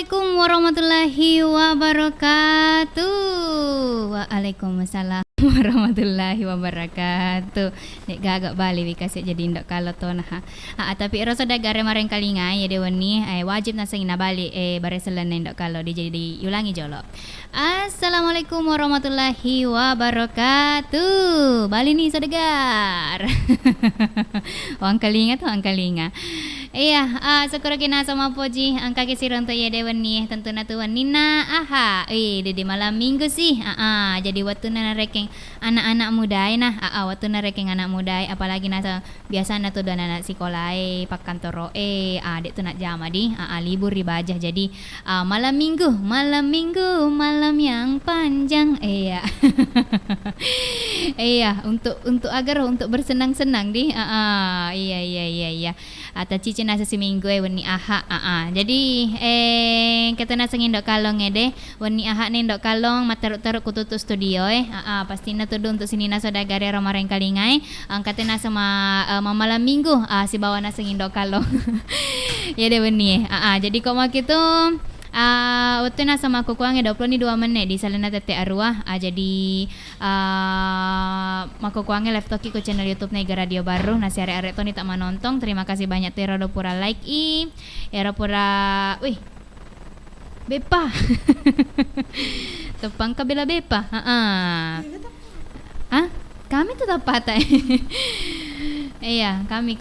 Assalamualaikum warahmatullahi wabarakatuh. Waalaikumsalam warahmatullahi wabarakatuh. Nek gagak balik bikasih jadi ndak kalau to nah. Tapi rasa dah gare mareng kalinga ya dewan ni wajib nasa ina balik bare selan ndak kalau dia jadi ulangi jolo. Assalamualaikum warahmatullahi wabarakatuh. Bali ni sedegar. Wang kalinga tu, wang kalinga. Iya, syukur kena sama Poji angka kesiron tu ya dewan ni tentu na tuan Nina aha. Di malam minggu sih. Jadi waktu na rekeng anak-anak muda nah. Waktu na rekeng anak muda apalagi nasa biasa na tu dan anak sekolah pakan toro adik tu nak jam adi libur ribajah jadi malam minggu malam yang panjang iya. Iya, untuk agar untuk bersenang-senang di iya. Atau cici nasa seminggu wani aha jadi kata nasa ngindok kalong deh wani aha nindok kalong mataruk-taruk kututu studio pasti na tudu untuk sini nasa dagare romareng kalingai kata nasa malam minggu si bawa nasa ngindok kalong ya deh wani jadi kok mau gitu waktu nasa maku kuangnya 22 menit di salana tete arwah jadi maku kuangnya live talkie ku channel YouTube Nega Radio Baru nasi arek-arek Tony tak menonton terima kasih banyak tero pura like era pura bepa tepang kabela bepa kami tetap patah iya kami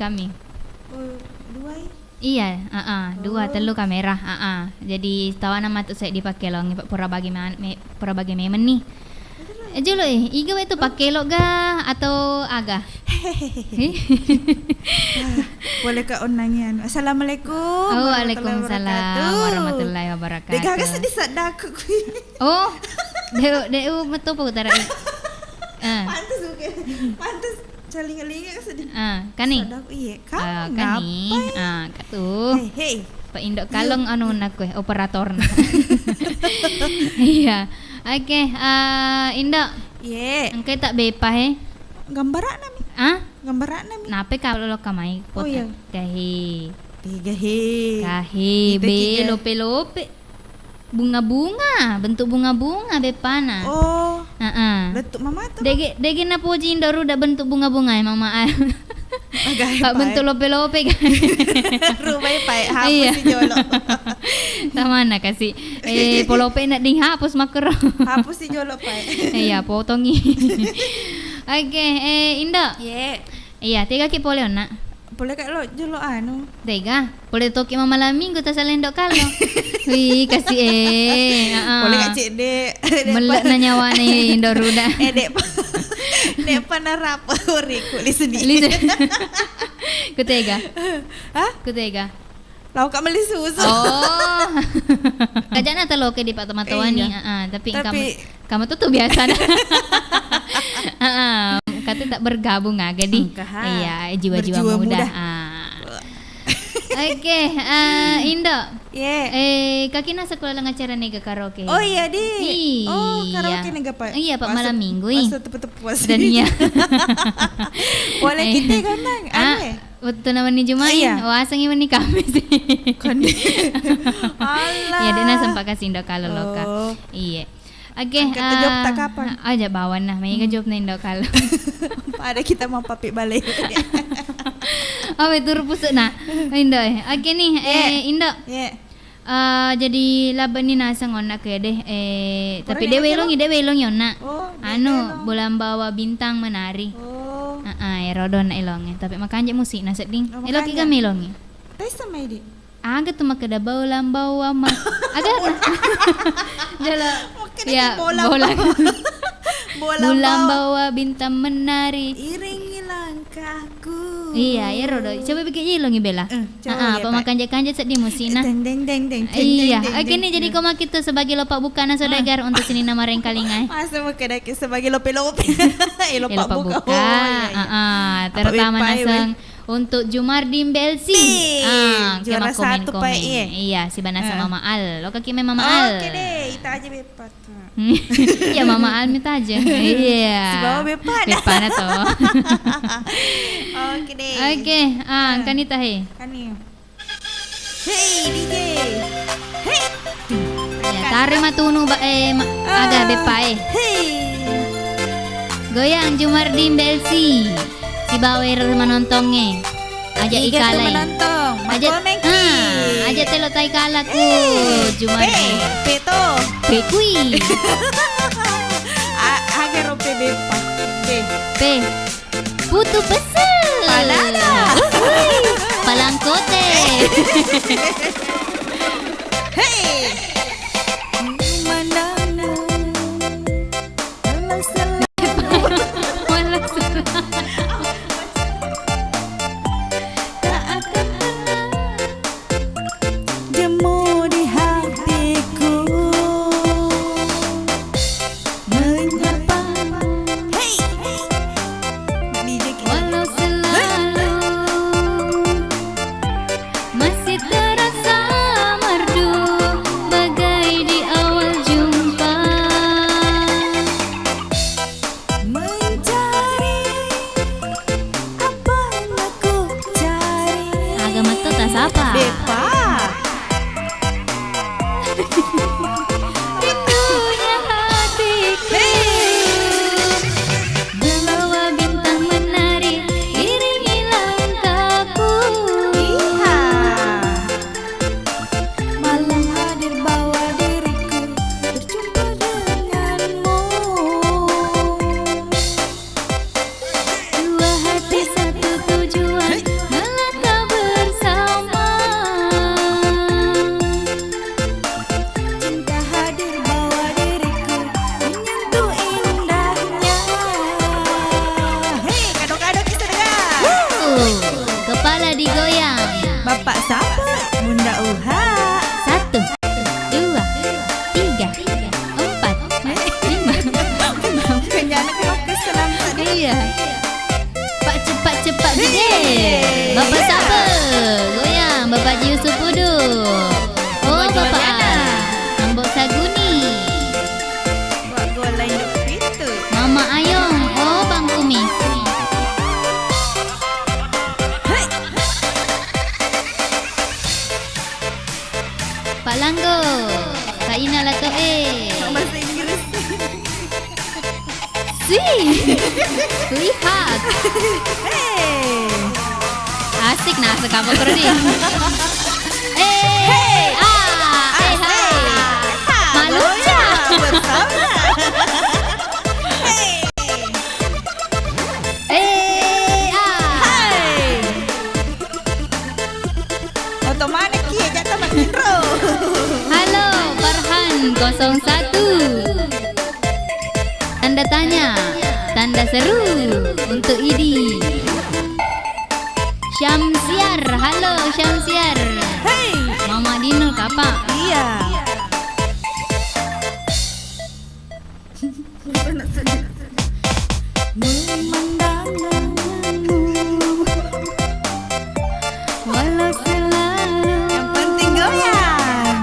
dua iya, dua telu kamera, jadi tawa nama tu saya dipakai long, pura bagi memen nih. Jolo iga itu pakai lo ga atau aga? Boleh ke onangan. Assalamualaikum. Waalaikumsalam warahmatullahi wabarakatuh. Dek agak sedih sadar aku. Oh, deu metu pa utara. Pantas bukan. Pantas caling-caling sedih. Kani. Sadar aku iya. Kani. Katu. Hey. Pak Indok kalong anu nak operator. Iya. Oke, Indok. Ye. Engke tak bepa Gambaran nami. Gambaran nami. Nape kalau lo kamai pot. Oh iya. Kahi. Kahi. Be lope. Bunga-bunga, bentuk bunga-bunga bepana. Oh. Letuk mama tu. Dege na Poji Indok ruda bentuk bunga-bunga mama. Pak bentuk lope-lope kan. Rubai pai hapus si jolo. Tamana kasih polope nak ding hapus maker. Hapus si jolo pai. Iya, potongi. Oke, Indok. Ye. Iya, tiga ki boleh nak. Boleh kak lo jolo anu. Tega, boleh toki malam minggu tak salah Indok kalau. Wih, kasih Boleh kak cik dek. Melak na nyawa ni Indok ruda. Dek panarap uriku li sini. Kutega. Hah? Kutega. Lau kak beli susu. Oh. Kajana talo ke di Pak Tomatoan ni. Tapi kamu tuh biasa dah. Kata tak bergabung gadi. Iya, jiwa-jiwa muda. Oke, Indok. Kaki na sekolah lang acara nega karaoke. Oh iya di. Oh karaoke Iya. nega pak. Iya, Pak malam minggu. Masa tepu-tepuas. Dan iya. Boleh kita kanang. Waktu nama ni Jumain. Iya. Wasangi mani kami sih. Kan. Alah. Iya, dia sempat kasih Indok kalau loka. Iya. Oke, Kata job tak kapan? Aja bawan nah, may job na Indok kalau. Pada kita mau papi balik. Tur pusuk nah. Indok. Oke nih, Indok. Jadi laban ni nasa ngona ke deh. Tapi dewe long yona. Oh. Bulan bawa bintang menari. Oh. Rodon elong. Tapi makan je musik nasa ding. Oh, Elok iga melong. Tes sama ini. Aga tu makada bulan bawa mas. Aga. Jala. Ya, bulan bawa bintang menari. Iringi langkahku. Iya, ya Rodo. Coba bikin ilong Bella. Apa makan je sedih musina. Deng. Iya, oke nih jadi koma kita sebagai lopak bukan sodagar untuk sini nama reng kalingai. Masa makada sebagai lope-lope. Lopak buka. Terutama nasang untuk Jumardim Belsi. Juara satu pak Iya, si Bana sama Mama Al. Lo kaki Mama Al. Oke deh, kita aja bepat. Ya Mama Al minta aja. Iya. Si bawa bepat. Bepana toh. Oke deh. Oke, kanita he. Kani. Hey DJ. Hey. Tare matunu aga bepae. Hei. Goyang Jumardin Belsi. Si Bawer menontonnya. Ajak Iga tu ikalai. menonton. Ajak Makoneki. ajak telok tai kalaku Jumardin. Pe to. Pekui. Aga rope bepa. P. Putu pesel. Palada. Palangkote. Hei. Mandana. Walau salah. Tak akan pernah jemu di hatiku menyapa. Hei, DJ kita. Walau selalu masih terasa merdu bagai di awal jumpa. Mencari apa yang aku cari. Agama tuh tak sapa. Bepa. Rindunya hatiku membawa bintang menari iringi langkahku. Iya. Malam hadir bawa diriku berjumpa denganmu. Dua hati satu tujuan melangkah bersama. Cinta hadir bawa diriku menyentuh indahnya. Hei, kadang-kadang kita dengar. Kepala digoyang. Bapak siapa? Bunda Uha. 1, 2, 3, 4, 5. Kenyana kalau senang tadi. Iya. Pak cepat gede. Bapak siapa? Goyang. Bapak Ji Yusuf Pudu. Oh, Bapak Bapak Juliana. Ambok Saguni. Buat golai duk pintu. Mama Ayong. Oh, Bang Kumis. Hei, Pak Langgo. Kak Ina Lato bahasa Inggris. Lihat. Hei. Asik nah sekapa kerdi. Hai. Malu cah. Bersama. Hai. Otomatis kia jatuh makin ro. Halo Farhan 01. Tanda tanya, tanda seru untuk Idi. Syamsiar, halo Syamsiar. Hei. Mama Dino kapak. Iya. Memandangmu Walau selalu yang penting goyang.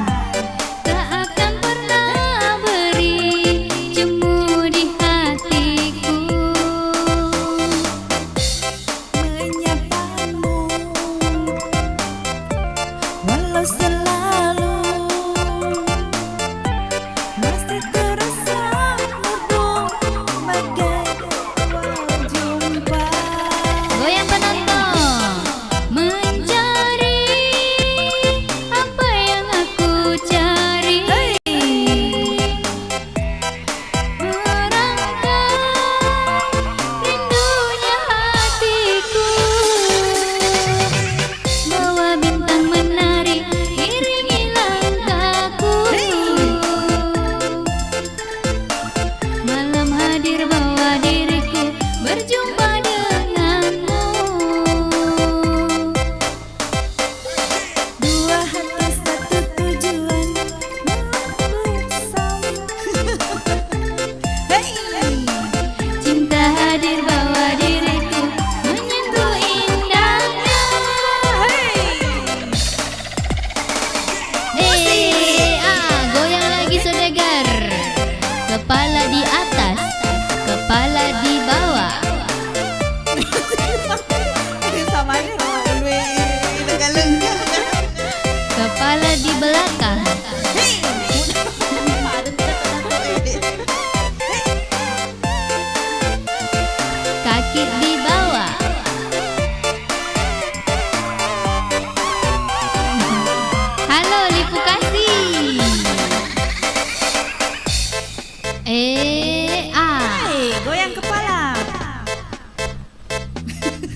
tak akan pernah beri jemu di hatiku. Menyapamu walau selalu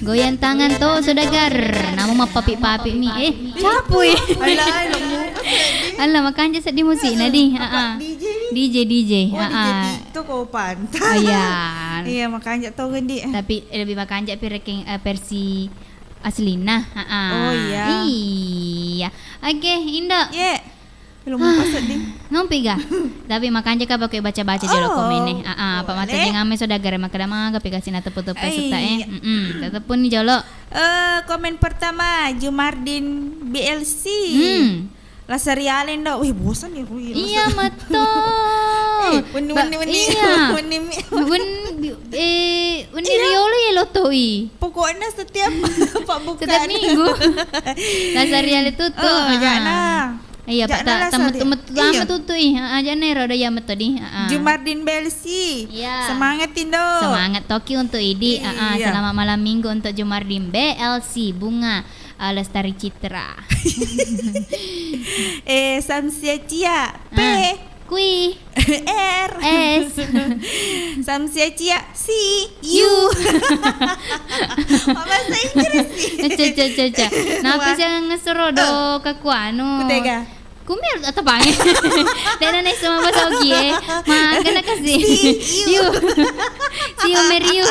Goyang tangan tuh saudagar. Nama mah papi-papi mi. Capui. Alah, Alah makan je sedih musik nadi. DJ. Oh, DJ TikTok kau pantai. Ayan. Iya, makanya tahu kan dia. Tapi lebih makan je ranking versi asli nah. Oh, iya. Iya. Oke, Indo. Ye. Belum pas sedih. Ngompi ga? Tapi makan je ka pakai baca-baca jolo komen nih. Apa mata boleh. jeung ame saudagar makada mah gapi kasih na tepu-tepu Ay. serta tetepun nih jolo. Komen pertama Jumardin BLC. Lasarialen dah. Wih, bosan ya gue. Iya betul. Wani. Iya. Wani riolo ya lotoi. Pokoknya setiap Pak bukan. Setiap minggu. Lasarial itu tuh. Oh, jangan. Iya, Pak tamat tutui. Aja nih roda ya metodi. Jumardin BLC. Iya. Semangat Indo. Semangat Toki untuk Idi. Iya. Selamat malam minggu untuk Jumardin BLC Bunga Lestari Citra. Samsia Cia P Kui R S Samsia Cia C U. Bahasa Inggris sih. Caca. Napa sih ngeserodo kakuano? Kutega. Kumir atau pange? Dan nih semua bahasa ogie. Makan kasih. Siu Meriu.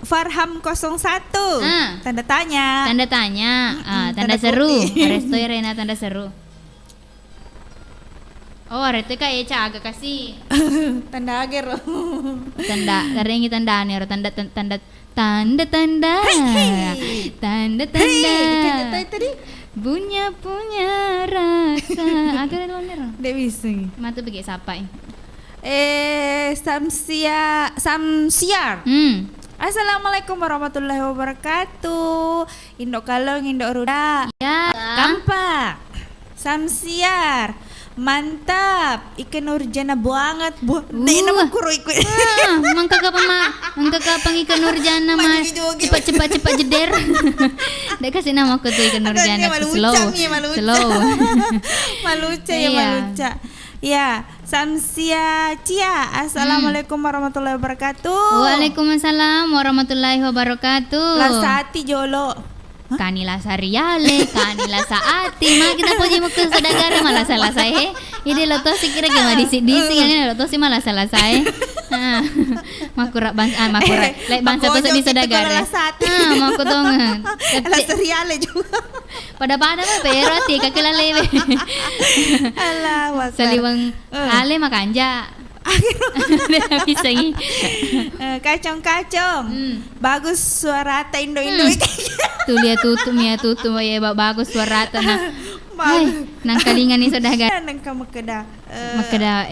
Farham 01. Tanda tanya. Tanda seru. Resto Rena tanda seru. Oh, resto kayak agak kasih. Tanda ager. Tanda nih tanda. Tadi Punya rasa. Agak loner. Dek bisa. Mata bagi sapa? Samsiar. Assalamualaikum warahmatullahi wabarakatuh. Indo Kalong, Indo Ruda. Ya. Kampak. Samsiar. Mantap. Ikan Nurjana banget. Dek nama kuro ikut. Mangka kapang ikan Nurjana mah cepat jeder. Dek kasih nama aku tuh ikan Nurjana slow. Maluca ya maluca. Ya, Samsia Cia. Assalamualaikum warahmatullahi wabarakatuh. Waalaikumsalam warahmatullahi wabarakatuh. Lasati jolo. Kanila sariale, kanila saati. Mah kita puji muka sadagare malah salah saya. Ini lo tuh kira gimana disi yang lo tuh sih malah salah saya. Makurak bangsa tuh di sadagare. Maku dong. Lasariale juga. Pada mah perati kakila lebe. Alah, wakar. Saliwang ale makanja. Bisa ini. Kacong. Bagus suara Indo. Tuh lihat tutup ya bagus suara nah. Nang kalingan ni saudagar. Nang makeda.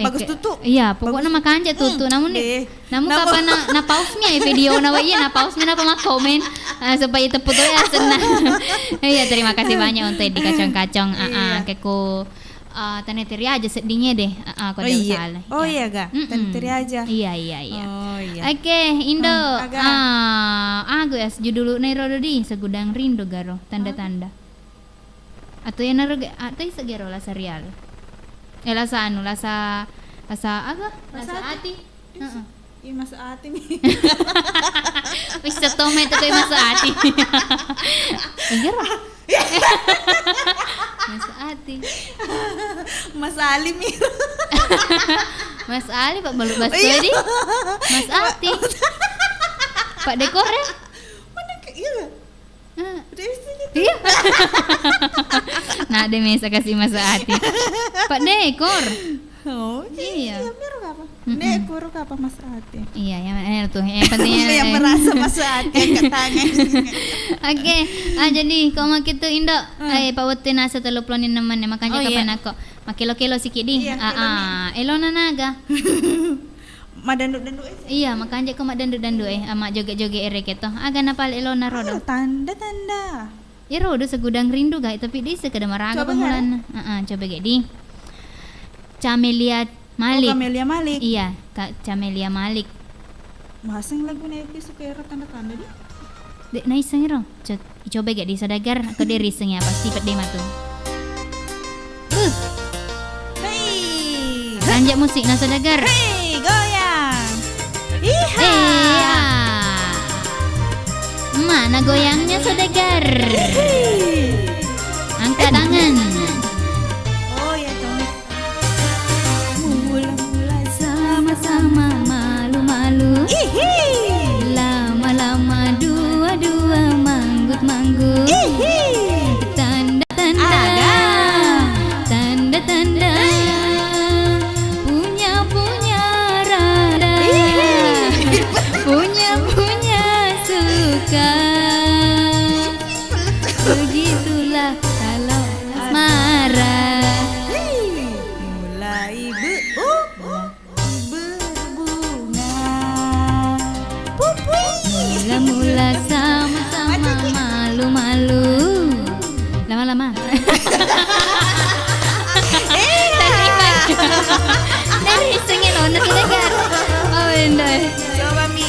Bagus tutup. Iya, pokoknya makanja tutup. Namun kapan na pause mi video na na pause mi na komen supaya teput ya senang. Iya, terima kasih banyak untuk di kacong-kacong. Keku taneteri aja sedihnya deh. Kau salah. Oh iya ga. Taneteri aja. Iya. Oh iya. Oke, Indo. Aku ya judul Nairodo di segudang rindu garo tanda-tanda. Atau yang naruh atau segero la serial. Lasa apa? Lasa hati. Iya masa hati nih. Wis setome itu masa hati. Segero. Mas Ati. Mas Ali nih. Mas Ali Pak Balut Baswedi. Mas Ati. Pak Dekor ya? Mana iya. Iya. Nah, mesa kasih Mas Ati. Pak Dekor. Oh iya. Biar apa? Dekor apa Mas Ati? Iya, yang tuh yang pentingnya yang merasa Mas Ati angkat tangan. Oke, jadi kalau mau gitu Indo, Pak Wetin asa teluplonin namanya makanya kapan aku makilo-kilo sikit di. Elona naga. Madandu-dandu Iya, makanya kau mak dandu-dandu ama joget-joget erek itu. Aga napal elona rodo. Tanda-tanda. Ya rodo segudang rindu guys, tapi di sekadar maraga pemulan. Coba gak di. Camelia Malik. Camelia Malik. Iya, Kak Camelia Malik. Bahasang lagu na suka era tanda-tanda di. Dek nice ngiro. Coba gak di sadagar ke diri sengnya pasti pet dema tuh. Hey. Ranjak musik na sadagar. Hey, goyang. Iha. Mana goyangnya saudagar? Angkat tangan. Oh ya toh. Mula-mula Sama-sama malu-malu. Lama-lama dua-dua manggut-manggut. Tanda-tanda, tanda-tanda punya rada, punya suka. Begitulah kalau asmara. mulai berbunga. Pupui. Mula-mula sama-sama malu-malu. Lama-lama. Dari sengit ono saudagar. Oh endah. Coba Mi.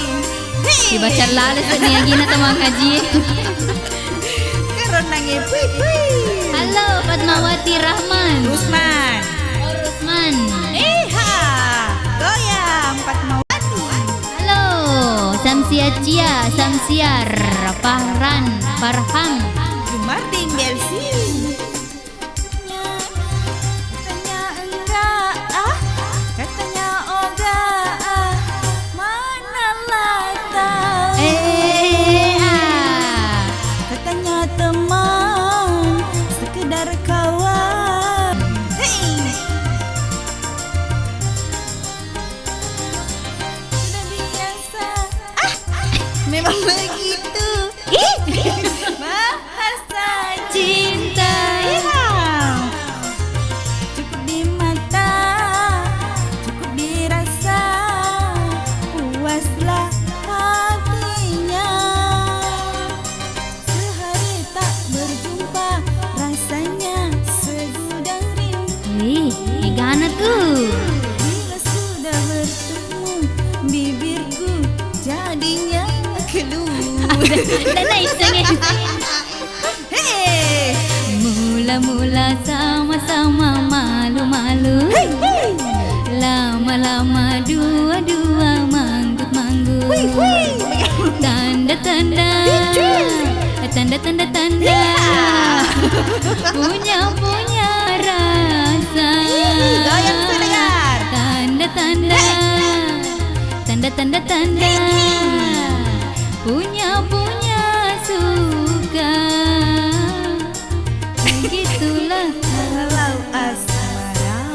Dibaca lalu ni lagi nak tamang ngaji. Karon nangi pui. Halo Fatmawati Rahman. Usman. Oh Rusman. Iha. Goyang Fatmawati. Halo Samsia Cia, Samsiar, Farhan. Jumardin Belsi. Katanya enggak katanya enggak manalah tahu. Katanya teman sekedar kawan. Sudah biasa. Memang begitu. Bahasa Cinta. cukup di mata, cukup dirasa, puaslah hatinya. Sehari tak berjumpa, rasanya segudang rindu. Gana tuh. Bila sudah bertemu, bibirku jadinya keluh. Dan naik sengit. Hei, Mula-mula sama-sama malu-malu. Lama-lama dua-dua manggut-manggut. Tanda-tanda, tanda-tanda punya rasa. goyang saudagar. Tanda-tanda, tanda-tanda punya suka. Begitulah Kalau asmara,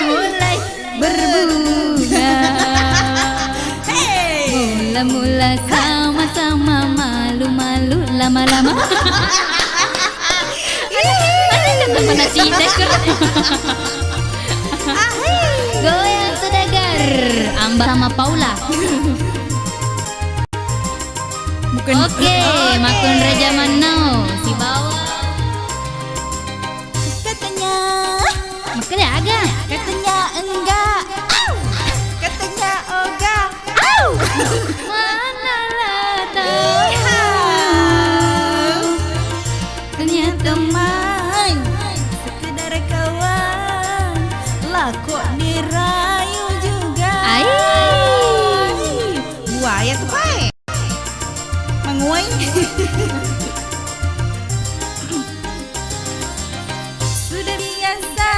mulai berbunga. Hey, Mula-mula sama-sama malu-malu, lama-lama. Ada teman cinta ker. Goyang saudagar. Amba sama Paula. Oke, makun Raja Manau si bawah. katanya, Makanya agak. katanya enggak, katanya enggak. Manalah tahu ternyata Teman, sekedar kawan, lah kok dirayu juga. Ai. Buaya tuh baik. Menguai. Sudah biasa.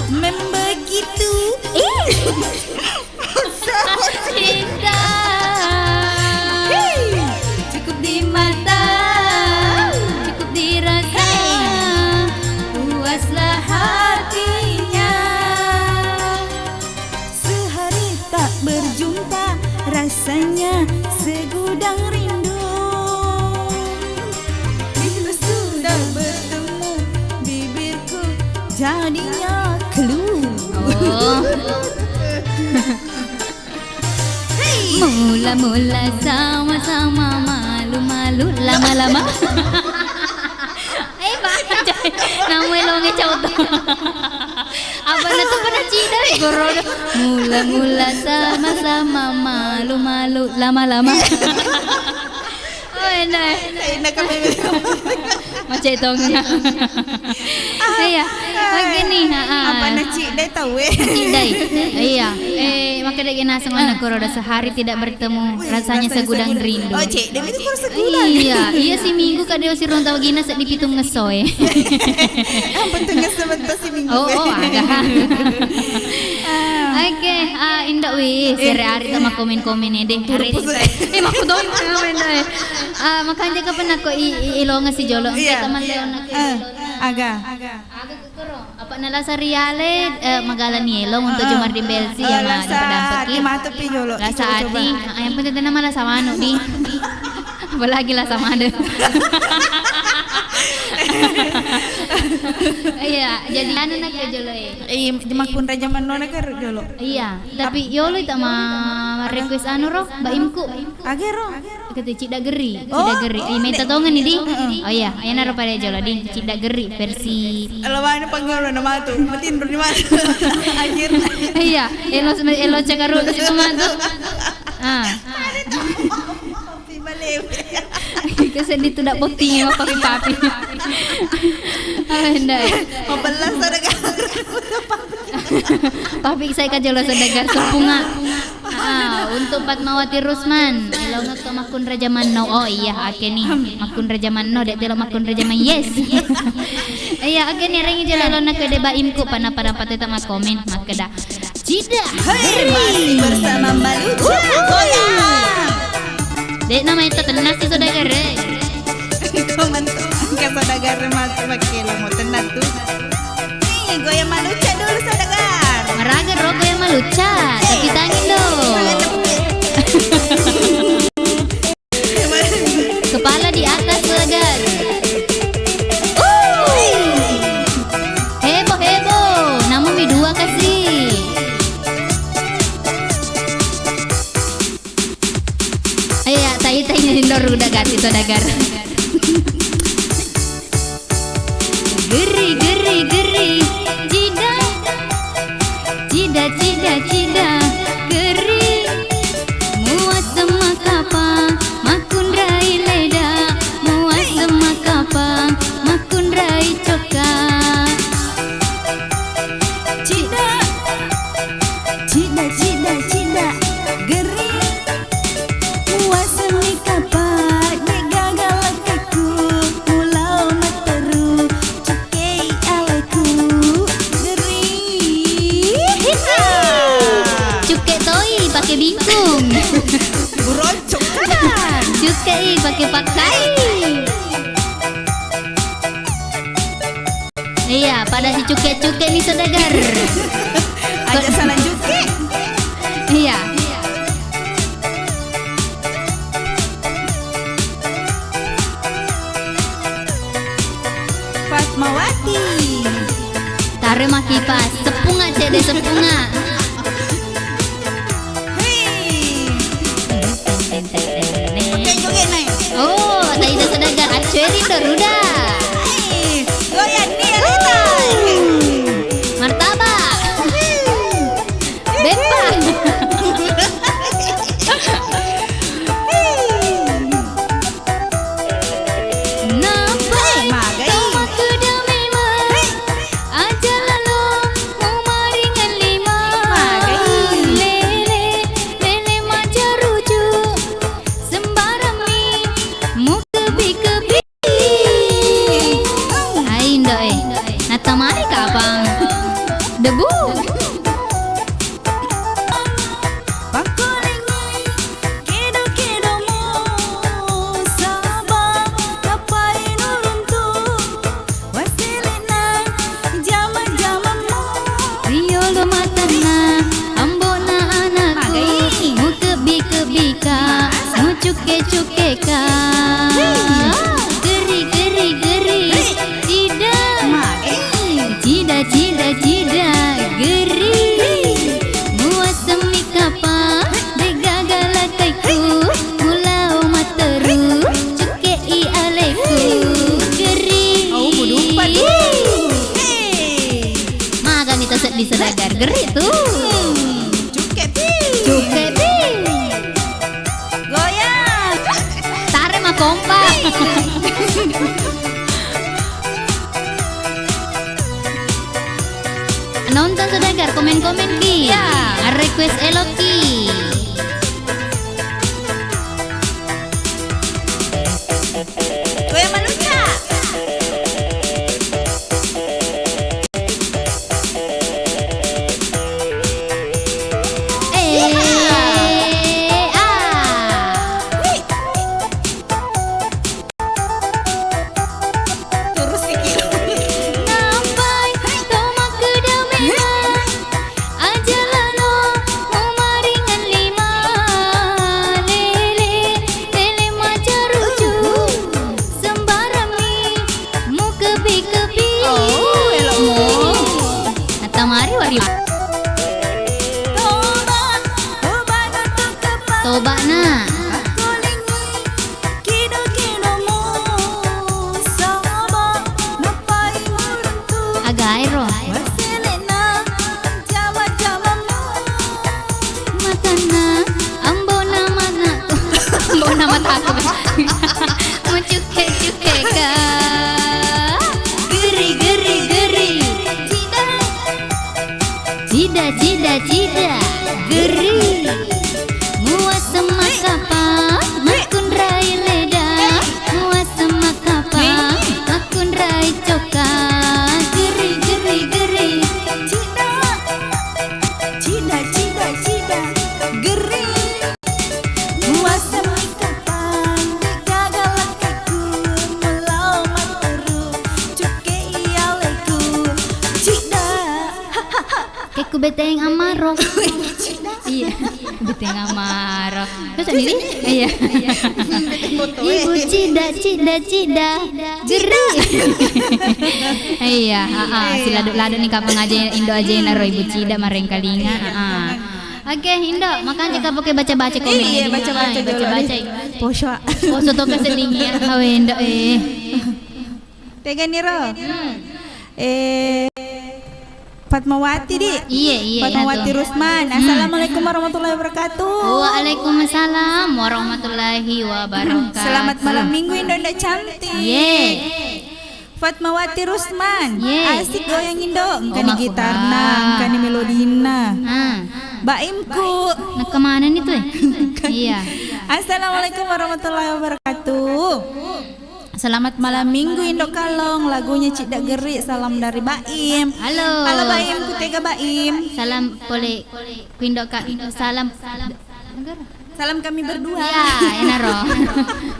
Membegitu. cinta cukup di mata, cukup dirasa, puaslah hatinya. Sehari tak berjumpa, rasanya segudang rindu. Bila sudah bertemu, bibirku jadinya keluh. Oh. Mula-mula sama-sama malu-malu, lama-lama. Baca nama longe cauta. Apa na tu pernah cita goro. Mula-mula sama-sama malu-malu, lama-lama. Oh enak. Enak kami. Macam itu. Ayah. Oke nih, Apa nak cik dai tahu Cidai. Iya. Maka dek nasa ngana koroda sehari tidak bertemu, rasanya segudang rindu. Oh cik, dia itu kurang sebulan. Iya si minggu kak dia si rontau gina set dipitung ngesoe. Pentingnya sebentar si minggu. Agak. Oke, indah wis hari sama komen-komen deh. Hari ini maku doi komen deh. Makanya kapan aku ilonga si jolo kita teman leon aku. Agak Kekero. Apa nala sariale magalan nielong untuk jumar di Belsi yang ada pedampak. mata pi jolo. Rasa hati, yang penting nama lah sama anu di. Apalagi lah sama ada. Iya, jadi anu nak jolo Makun raja mana kan jolo. Iya, tapi yolo tak ma request anu roh, baimku. Agero. Kata Cida Geri. Minta tongan nih di. Oh iya, ayo naruh pada jolo di Cida Geri versi. Kalau mana panggil nama tu, matiin di mana? Akhir. Iya, elo cakaru di situ mah tuh. Kasi dito na puting mo papi-papi. Hindi. Mabalas sa dagar. Papi saya ka jolo sa dagar supunga. Untuk Fatmawati Rusman, ilaw nga to makun Raja Manno. Oh iya, ake nih makun Raja Manno, dek telo makun Raja Man. Yes. Iya, ake nih rengi jolo na kede baimku pana-pana pateta mak komen makeda. Cida. Masih bersama Maluca. Goyang. Dek nama itu tenas si saudagar. Komentar ke saudagar masih pakai mau tenat tuh. Nih goyang Maluca dulu saudagar. Maraga rogo yang maluca, tapi tangin dong. Kepala di atas saudagar. Heboh, namun mi dua kasih. Ayo, tayi nindor udah ganti saudagar. Geri, cida, geri. Muat sama kapa, makun rai leda. Muat sama kapa, makun rai coka. Cida, geri. Muat semi kapa, dia gagal aku. Pulau materu, cukei aleku. Geri. Cuke toi pakai bingkung. Buroncok kan. Cukai pakai. Iya, pada si cuke nih saudagar. Aja salah juke. Iya. Fatmawati. Taruh mak kipas, sepunga cek deh sepunga. Pakai joget naik. Oh, tadi dah saudagar, acuerin doruda. Goyang nih Rita. Martabak. Bepa. Nampak Magai. tomaku dah memang aja lalu mau maringan lima. Lele maja rujuk sembarang ni mu kebi. Ain doi. Nata mari kapang. Debu. Riolo matana, ambona anakku, mu kebi-kebika, mu cuke-cukeka. Geri, cida, geri. Muat semi kapa, degagalakaiku, pulau materu, cukei aleku. Geri. Oh, bodoh empat tu. Makan itu di saudagar geri tuh. Cuket pi. Cuke pi. Goyang. Tarik mah kompak. Nonton Saudagar, komen-komen ki. Ya. Request Eloki. Goyang manuca. Wih. Terus sikit. Nampai tomak kedamaian ajalano memaringan lima lele lele maca rucu sembarami mu kebi-kebi Elokmu. atau mari wari Tobat, tobat untuk kepada tobakna kulingi. Kido-kido mo sama napai murentu. agairo Wasilena jama-jamamu. matana ambona mataku mau cuke ka geri cida geri muas semakapa makun rai leda muas semakapa makun rai coka geri Cida geri. Muasa kapan gagal aku melawan terus cuke ialeku. Cida. kayak ku beteng amaro iya beteng amaro terus sendiri iya ibu cida geri iya si ladu nih kapan aja Indo aja naro ibu cida mareng kalinga oke Indo makanya kau pakai baca komen Iya, baca-baca dulu. baca Posho. poso to kesedingi ya awe Indo Tega niro. Fatmawati di. iya Fatmawati Rusman. Assalamualaikum warahmatullahi wabarakatuh. Waalaikumsalam warahmatullahi wabarakatuh. Selamat malam minggu Indo cantik. Ye. Fatmawati Rusman. Ye. Asik goyang Indo. Engkani makuba. gitarna, engkani melodina. Ah, Baimku. nah kemana nih tuh? Iya. Assalamualaikum warahmatullahi wabarakatuh. Selamat malam minggu Indo Kalong. Lagunya Cida Geri. Salam dari Baim. Halo. Halo Baim, ku tega Baim. Salam pole Kuindo Kak. Salam. Salam kami berdua. Ya, enaro.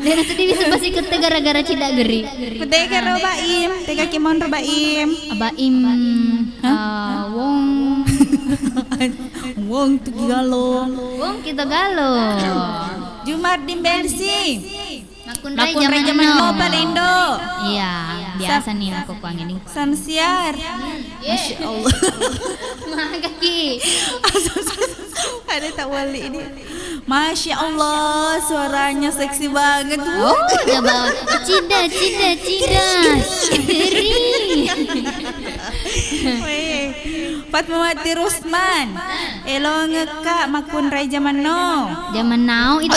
Dan sedih bisa pasti kete gara-gara Cida Geri. Ku tega ro Baim. Tega kimon ro Baim. Abaim wong Wong tu galo. kita galo. Jumardin Belsi. Makun Makun Rai Zaman Nobel Indo. Iya, biasa nih aku kuang ini. Sansiar. Masya Allah. Kaki. Ada tak wali ini. Masya Allah, suaranya seksi banget. Oh, udah bawa. Cida. Geri. Weh, Fatmawati Rusman. Elo ngeka Makun Rai Zaman No. Zaman now itu.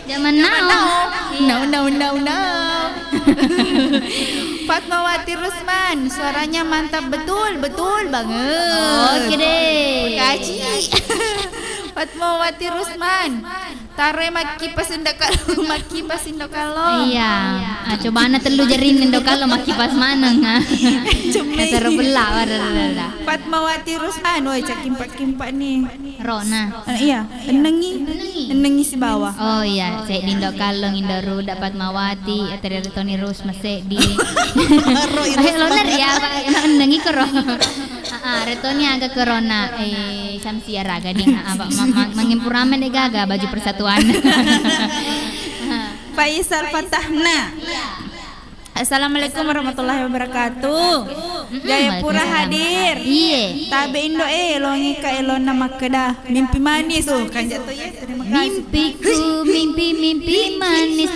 Zaman now. No. Fatmawati Rusman, suaranya mantap betul banget. Oke deh. Kaji. Fatmawati Rusman, tare maki pas indokalo. Iya. Coba ana telu jarin ndo kalau maki pas maneng. Kata belah wadah. Fatmawati Rusman, woi cak kimpak nih. Rona. Iya, enengi si bawah. Oh iya, saya di Indo Kalong, Indo Ruda, Fatmawati, atau Tony Rose masih di. Loner ya, nengi kero. Retoni agak corona, Samsia raga ding, mengimpuramen deh gaga baju persatuan. Faisal Fatahna. Assalamualaikum warahmatullahi wabarakatuh. Jayapura hadir. Iya. Tabe Indo longi ka elona makeda. Mimpi manis kan jatuh ya. Terima kasih. Mimpiku, mimpi manis.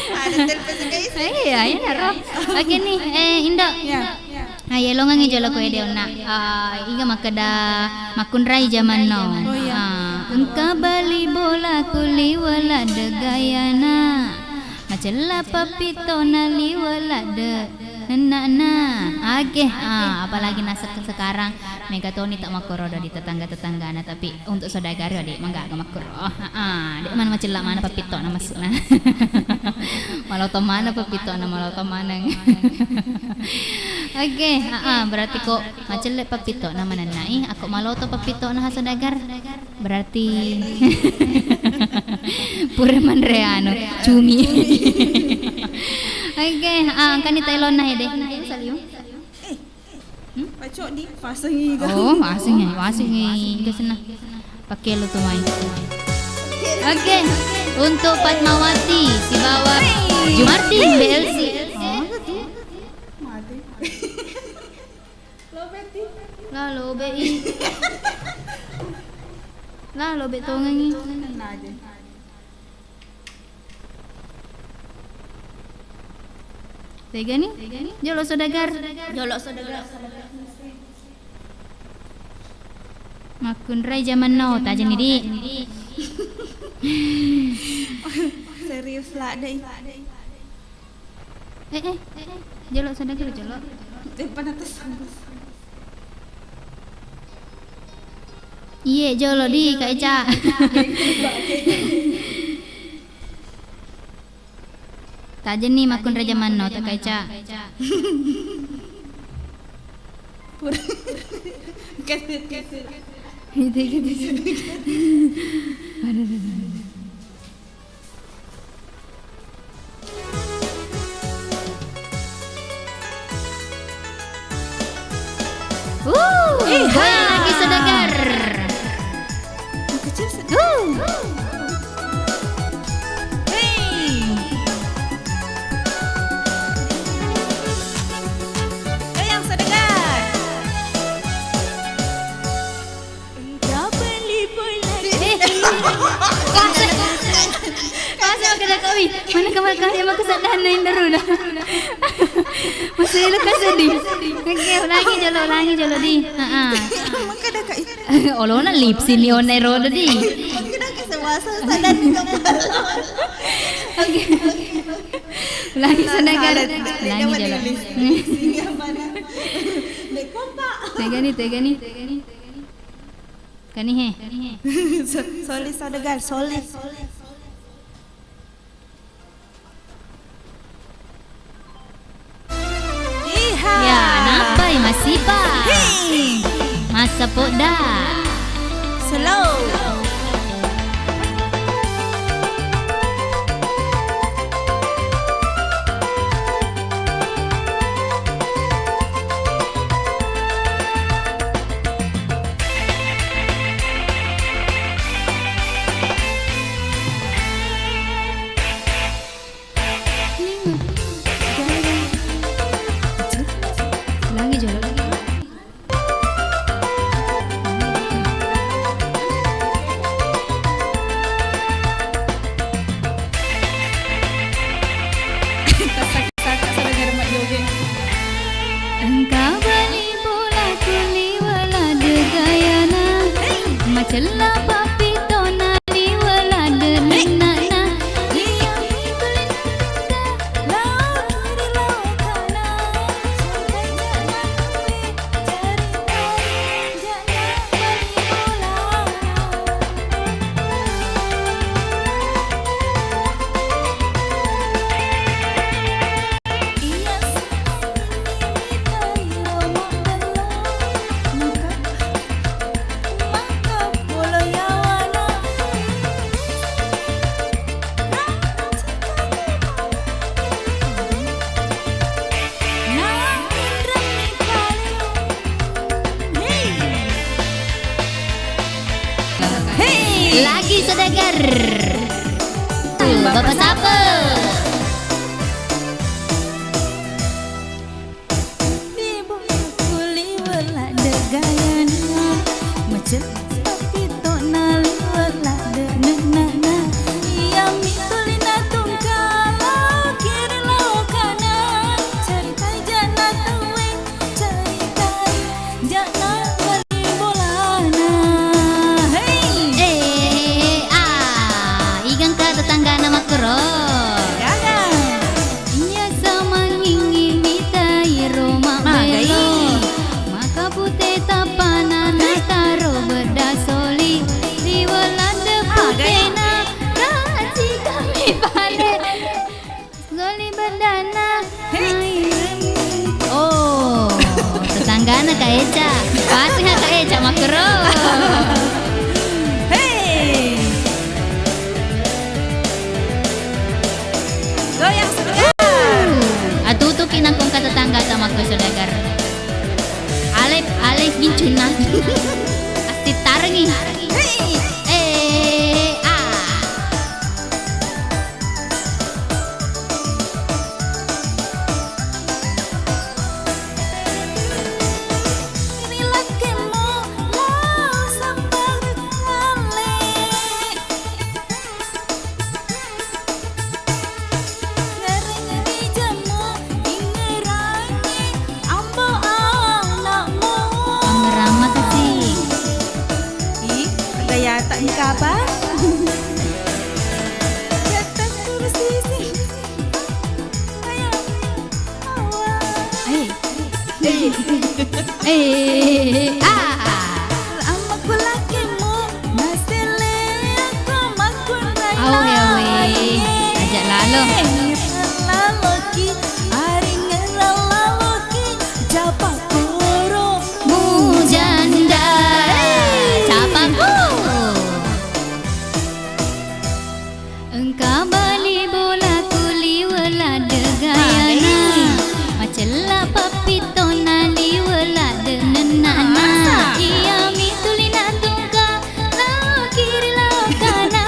Ada telepon guys. Iya, ini roh. Oke nih, Indo. Ya. Ayo lo ngangi jolo ko ide ona. Iga makada makun rai zaman no. Oh, iya. Engka bali bola kuli wala degayana. Macela papito naliwalade Nana, okay. Apalagi nasa sekarang Megatoni tak makro di tetangga-tetangga na, tapi untuk saudagar ya dek mangga makro. Dek mana macela mana papito na masuk na. Malau to mana papito na malau to mana. Okay, berarti kok macela papito na mana nai. Aku malau to papito na saudagar. Berarti pura manreano cumi. Okay, kanita ilon na hede. Saliu. Pacok di pasangi ka. Oh, asingi. Ke sana. Pakai lo tuh main. Okay, untuk Fatmawati si bawah Jumarti BLC. Mati. Lobeti. Lah lobe tongengi. Nah aja. Tega nih? Jolo saudagar. Makun rai zaman now tak jadi di. Serius lah deh. Jolo saudagar jolo. Depan atas. Iya jolo di Kak Eca. Tak jeni makun raja mano tak Kak Eca. Kaset. Boleh lagi saudagar. Kecil sedih. Yang sedengar. Engkau beli bulan. Kasih kena kami. Mana kamar kami mak kesadaran yang darudah. Masih lekas sedih. Okey, ulangi jolo di. Maka dah kat. Olo na lip sini onai roda di. Maka dah kat sewasa sadar kepala. Okey. Ulangi saudagar. Ulangi jolo. Singa mana? Dek kompak. Tega ni. Kani he. Soleh saudagar, soleh. Ya, napai masih pa. Masa poda. Slow. Ulangi jolo. Engkau beli bola kuli wala de gayana. Macela papito na li wala de nana. Lagi saudagar. Bapak siapa? Igang ka tetangga nama kero. Eca. Pasti Kak Eca makro. Hei. Goyang segar. Atutu kinangkong katetangga sama ko saudagar. Alep gincuna. Asti tarengi. Hei. Inilah kemo lau sambar kale. Ngeri jamu ingerangi ambo anakmu. Pengerama kasih. Ih, gaya tak nikah apa? Jatah kursi sih. Kayak awal. Amaku lakimu nasile aku makun raya. Awe. Ajak lalu. Laloki ari ngeraloki japa koro Mujanda. Capaku. Engkau bali bola kuli wala degayana. Macela papito nali wala denenana. Iya mitulina tungka lao kiri lao kana.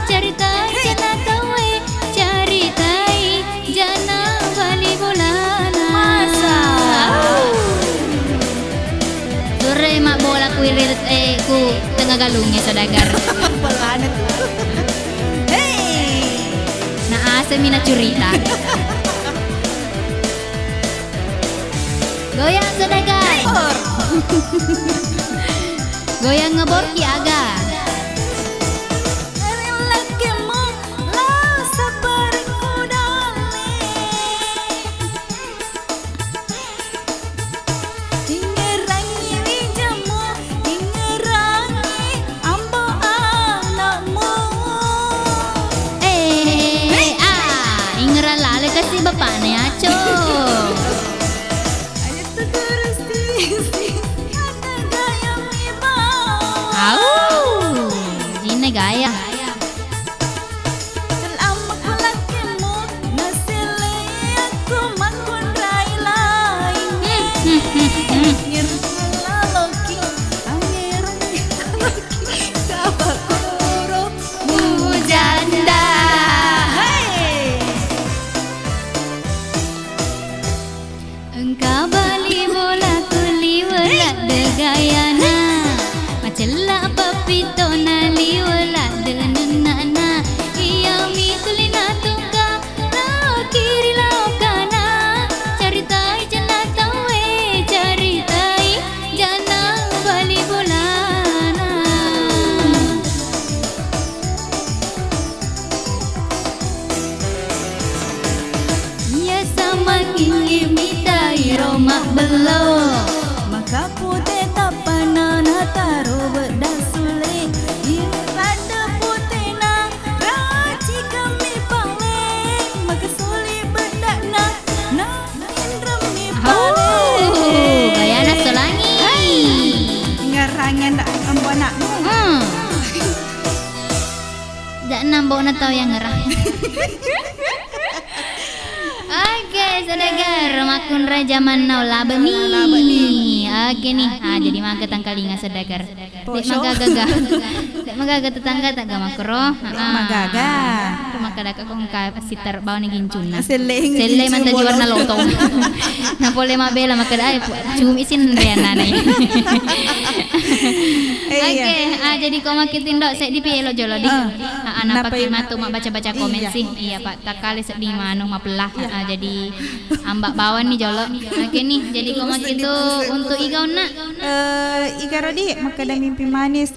Caritai jana tawe, caritai jana bali bolana. Masa. Sore mak bola kuirit ku tengah galungnya saudagar. Pelana tuh. Hei. Nah semina curita. Goyang saudagar. Goyang ngeborki aga. Ngeri lakimu lau sabar kudale. Ingerangi jamu ingerangi ambo anakmu. Ingera lale kasih bapak ne aco. Ayo tuh kursi ada gaya mibau. Au, jine gaya. Selama ku lakimu nasile aku makun rai lainnya. Ngirlaloki angirani laloki japa koro Mujanda. Hei. Engkau bali bola kuli wala degayana. Macela papito nali wala denenana. Iya mitulina tungka lao kiri lao kana. Caritai jana tawe, caritai jana bali bolana. Ya sama kini mitai romak belum. Maka putih tak panana taruh bedah sulit. Irada putih na raci kami paling. Maka sulit bedah na indra mi paling. Gaya nak selangi. Ngerangan tak ambo anakmu. Tak nambah nak tahu yang ngerah. Oke, saudagar, makun raja manau labeni. Oke nih, jadi mangga tangkalinga saudagar. Dek magaga. Dek magaga tetangga tak ga makro. Magaga. Maka dak kong ka sitar bawa ni gincuna. Seleng manta warna lotong. Na pole mabela maka dai cium isin riana nih. Oke, jadi kau makin tindok saya di pielo jolo di. Anak pakai matu mak baca-baca komen sih. Iya Pak, tak kali sedih manu mapelah. Jadi ambak bawan nih jolo. Oke nih, jadi kau makin itu untuk igauna. Iga Rodi, maka ada mimpi manis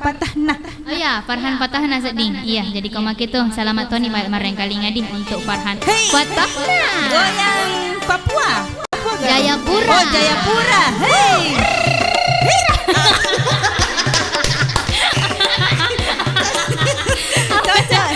patahna. Oh ya, Farhan Patahna sedih. Iya, jadi kau makin itu selamat Tony mareng kali ngadi untuk Farhan Patahna. Goyang Papua. Jayapura. Oh, Jayapura. Hei. Cocok.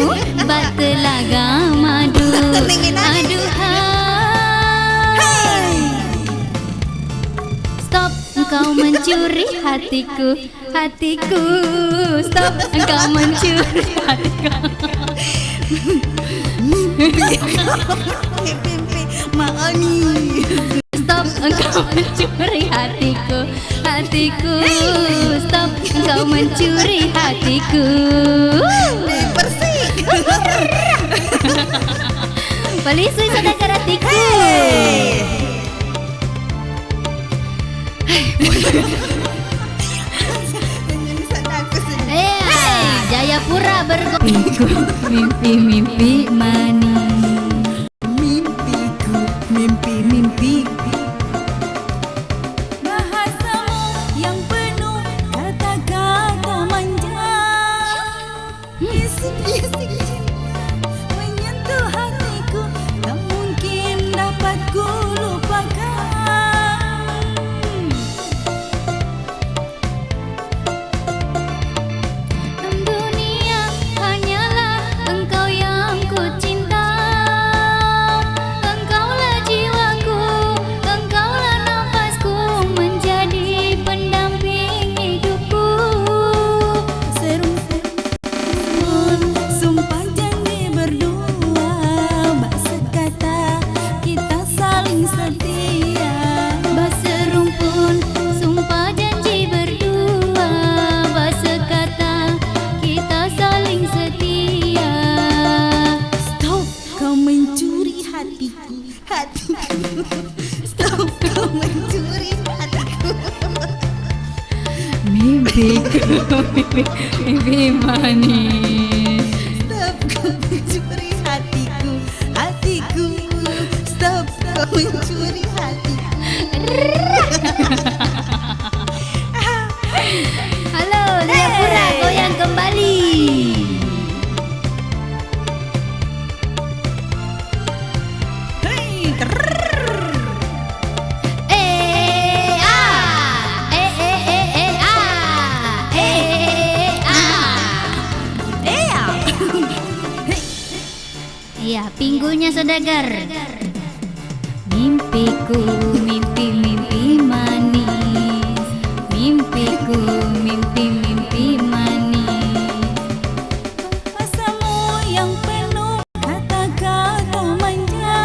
dirimu bak telaga madu. Aduhai, stop engkau mencuri hatiku, hatiku. Stop engkau mencuri hatiku. Mimpi Maani. Stop engkau mencuri hatiku, hatiku. Stop engkau mencuri hatiku. Persik. Balisui saudagar hatiku. Jayapura bergopiku, mimpi-mimpi manis. Mimpiku, mimpi-mimpi. Bahasamu yang penuh kata-kata manja. Bisik-bisik cinta menyentuh hatiku, tak mungkin dapat ku lupakan. Dunia hanyalah engkau yang ku cinta. Engkaulah jiwaku, engkaulah nafasku, menjadi pendamping hidupku. Serumpun sumpah janji berdua, bak sekata kita saling setia. Berserumpun sumpah janji berdua, bersekata kita saling setia. Stop kau mencuri hatiku, hatiku. Stop kau mencuri hatiku. Mimpiku, mimpi manis. Stop kau mencuri hatiku, hatiku. Stop kau mencuri hatiku. Halo, Jayapura goyang kembali. Hei, terrrr. Iya, pinggulnya saudagar. Mimpiku, mimpi-mimpi manis. Mimpiku, mimpi-mimpi manis. Bahasamu yang penuh kata-kata manja.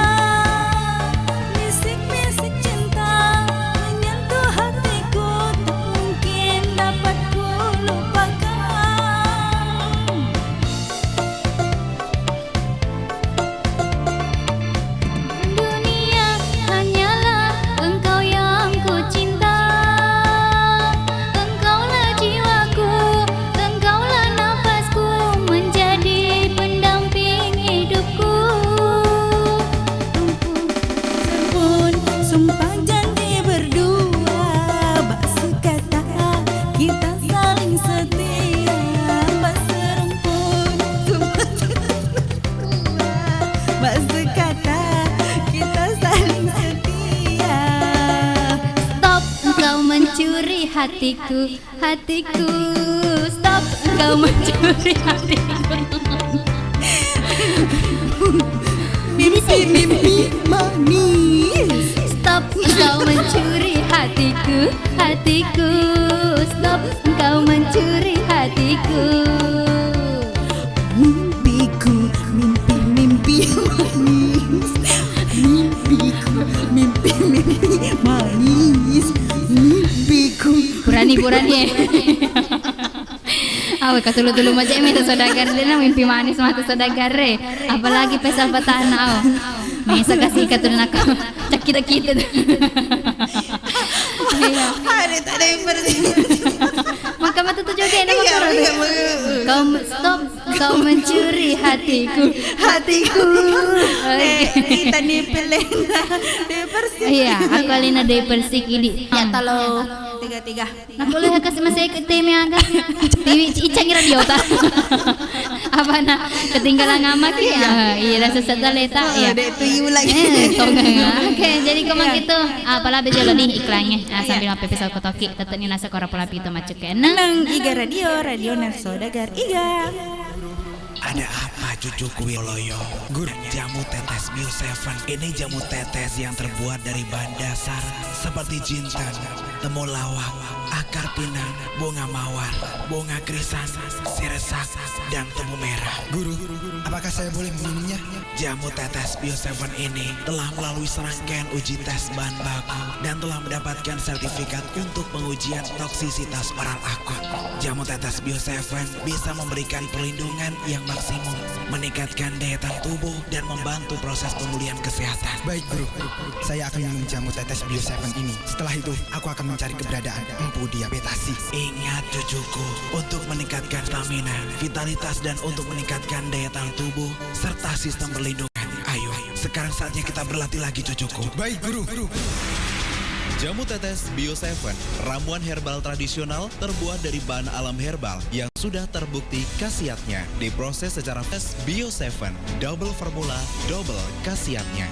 Bisik-bisik cinta menyentuh hatiku, tak mungkin dapat ku lupakan. Dunia hanyalah engkau yang ku cinta. Engkaulah jiwaku, engkaulah nafasku, menjadi pendamping hidupku. Pun sumpah janji berdua, bak sekata kita saling setia. Bak serumpun sumpah janji berdua, bak sekata kita saling setia. Stop engkau mencuri hatiku, hatiku. Stop engkau mencuri hatiku. Mimpi-mimpi manis. Stop engkau mencuri hatiku, hatiku. Stop engkau mencuri hatiku. Mimpiku, mimpi-mimpi manis. Mimpiku, mimpi-mimpi manis. Mimpiku. Purani. Awe katulu-tulu macam ini saudagar dia mimpi manis mata saudagar re. Apalagi pesal patana aw. Mesa kasih katulun aku. Cak kita. Iya. Ada tak ada yang bersih. Maka mata tu juga nama kau. Stop kau mencuri hatiku. Hatiku. Oke. Kita ni pelena. Dia bersih. Iya, aku alina dari persik ini. Ya talo. Tiga. Nak boleh kasih masih ikut tim yang agak TV icang radio tak? Apa nak ketinggalan ngamak ya? Iya rasa setelah letak ya. Ada tuyu lagi. Oke, jadi kemang gitu. Apalah bejo nih iklannya. Sambil ngapain pesal kotoki. Tetapnya nasa kora pola pito macuk kena. Nang Iga Radio Narsodagar Iga. Ada apa cucuku Wiloyo. Guru, jamu tetes Bio 7 ini jamu tetes yang terbuat dari bahan dasar seperti jintan, temulawak, akar pinang, bunga mawar, bunga krisan, siresak, dan tebu merah. Guru, apakah saya boleh meminumnya? Jamu tetes Bio 7 ini telah melalui serangkaian uji tes bahan baku dan telah mendapatkan sertifikat untuk pengujian toksisitas oral akut. Jamu tetes Bio 7 bisa memberikan perlindungan yang maksimum, meningkatkan daya tahan tubuh dan membantu proses pemulihan kesehatan. Baik guru, saya akan minum jamu tetes Bio 7 ini. Setelah itu, aku akan mencari keberadaan Empu Diabetasi. Ingat cucuku, untuk meningkatkan stamina, vitalitas dan untuk meningkatkan daya tahan tubuh serta sistem perlindungan. Ayo, sekarang saatnya kita berlatih lagi cucuku. Baik guru. Jamu tetes Bio 7, ramuan herbal tradisional terbuat dari bahan alam herbal yang sudah terbukti khasiatnya. Diproses secara tes Bio 7, double formula, double khasiatnya.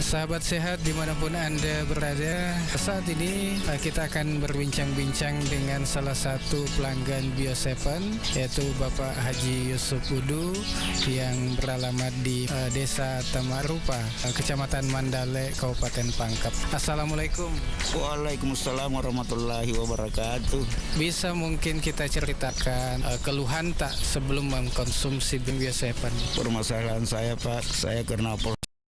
Sahabat sehat dimanapun Anda berada, saat ini kita akan berbincang-bincang dengan salah satu pelanggan Bio 7, yaitu Bapak Haji Yusuf Udu yang beralamat di Desa Tamarupa, Kecamatan Mandale, Kabupaten Pangkep. Assalamualaikum. Waalaikumsalam warahmatullahi wabarakatuh. Bisa mungkin kita ceritakan keluhan tak sebelum mengkonsumsi Bio 7? Permasalahan saya Pak, saya karena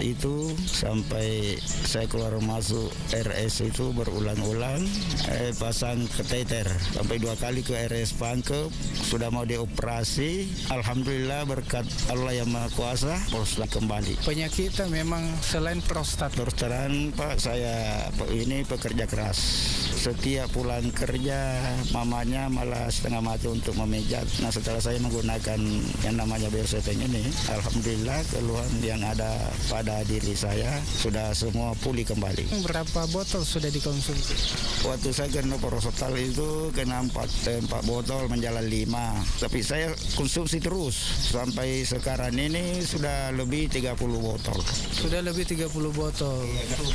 itu sampai saya keluar masuk RS itu berulang-ulang, pasang kateter sampai 2 kali ke RS Pangkep, sudah mau dioperasi. Alhamdulillah berkat Allah yang Maha Kuasa prostat kembali. Penyakitnya memang selain prostat. Terus terang Pak, saya ini pekerja keras. Setiap pulang kerja mamanya malah setengah mati untuk memijat. Nah setelah saya menggunakan yang namanya Bio 7 ini, alhamdulillah keluhan yang ada pada diri saya sudah semua pulih kembali. Berapa botol sudah dikonsumsi? Waktu saya kena prostatal itu kena 4 botol menjalan 5. Tapi saya konsumsi terus sampai sekarang ini sudah lebih 30 botol. Sudah lebih 30 botol.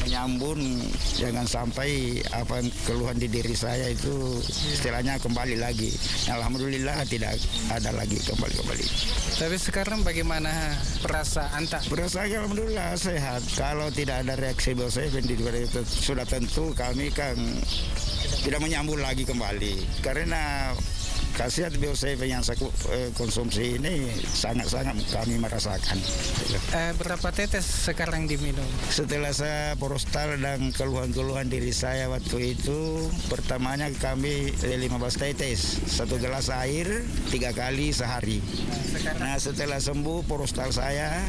Menyambung jangan sampai apa keluhan di diri saya itu istilahnya kembali lagi. Alhamdulillah tidak ada lagi kembali. Tapi sekarang bagaimana perasaan tak? Perasaan alhamdulillah sehat. Kalau tidak ada reaksi Bio 7 itu sudah tentu kami kan tidak menyambung lagi kembali. Karena khasiat Bio 7 yang saya konsumsi ini sangat-sangat kami merasakan. Berapa tetes sekarang diminum? Setelah saya prostat dan keluhan-keluhan diri saya waktu itu, pertamanya kami 15 tetes, 1 gelas air 3 kali sehari. Nah setelah sembuh prostat saya,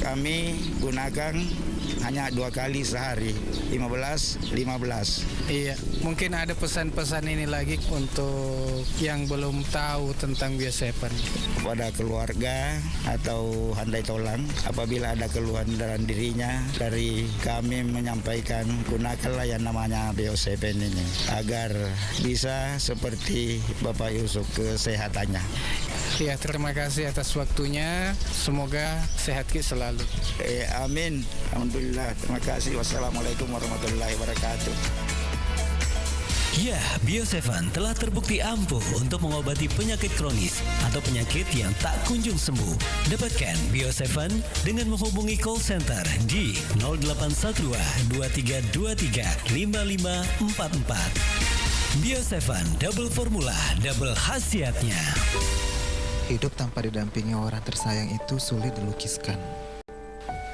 kami gunakan hanya 2 kali sehari, 15. Iya, mungkin ada pesan-pesan ini lagi untuk yang belum tahu tentang Bio 7. Pada keluarga atau handai tolang, apabila ada keluhan dalam dirinya, dari kami menyampaikan gunakanlah yang namanya Bio 7 ini agar bisa seperti Bapak Yusuf kesehatannya. Ya, terima kasih atas waktunya. Semoga sehat selalu. Amin. Alhamdulillah. Terima kasih. Wassalamualaikum warahmatullahi wabarakatuh. Ya, Bio 7 telah terbukti ampuh untuk mengobati penyakit kronis atau penyakit yang tak kunjung sembuh. Dapatkan Bio 7 dengan menghubungi call center di 0812 2323 5544. Bio 7 double formula, double khasiatnya. Hidup tanpa didampingi orang tersayang itu sulit dilukiskan.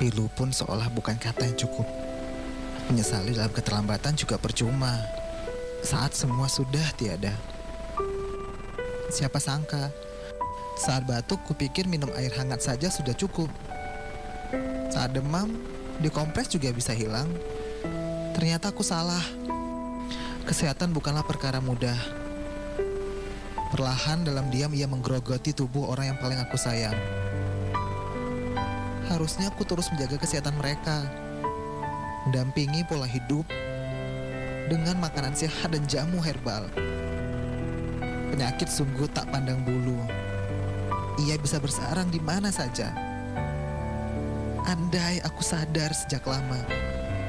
Pilu pun seolah bukan kata yang cukup. Menyesali dalam keterlambatan juga percuma saat semua sudah tiada. Siapa sangka saat batuk kupikir minum air hangat saja sudah cukup. Saat demam dikompres juga bisa hilang. Ternyata aku salah. Kesehatan bukanlah perkara mudah. Perlahan dalam diam ia menggerogoti tubuh orang yang paling aku sayang. Harusnya aku terus menjaga kesehatan mereka, mendampingi pola hidup dengan makanan sehat dan jamu herbal. Penyakit sungguh tak pandang bulu. Ia bisa bersarang di mana saja. Andai aku sadar sejak lama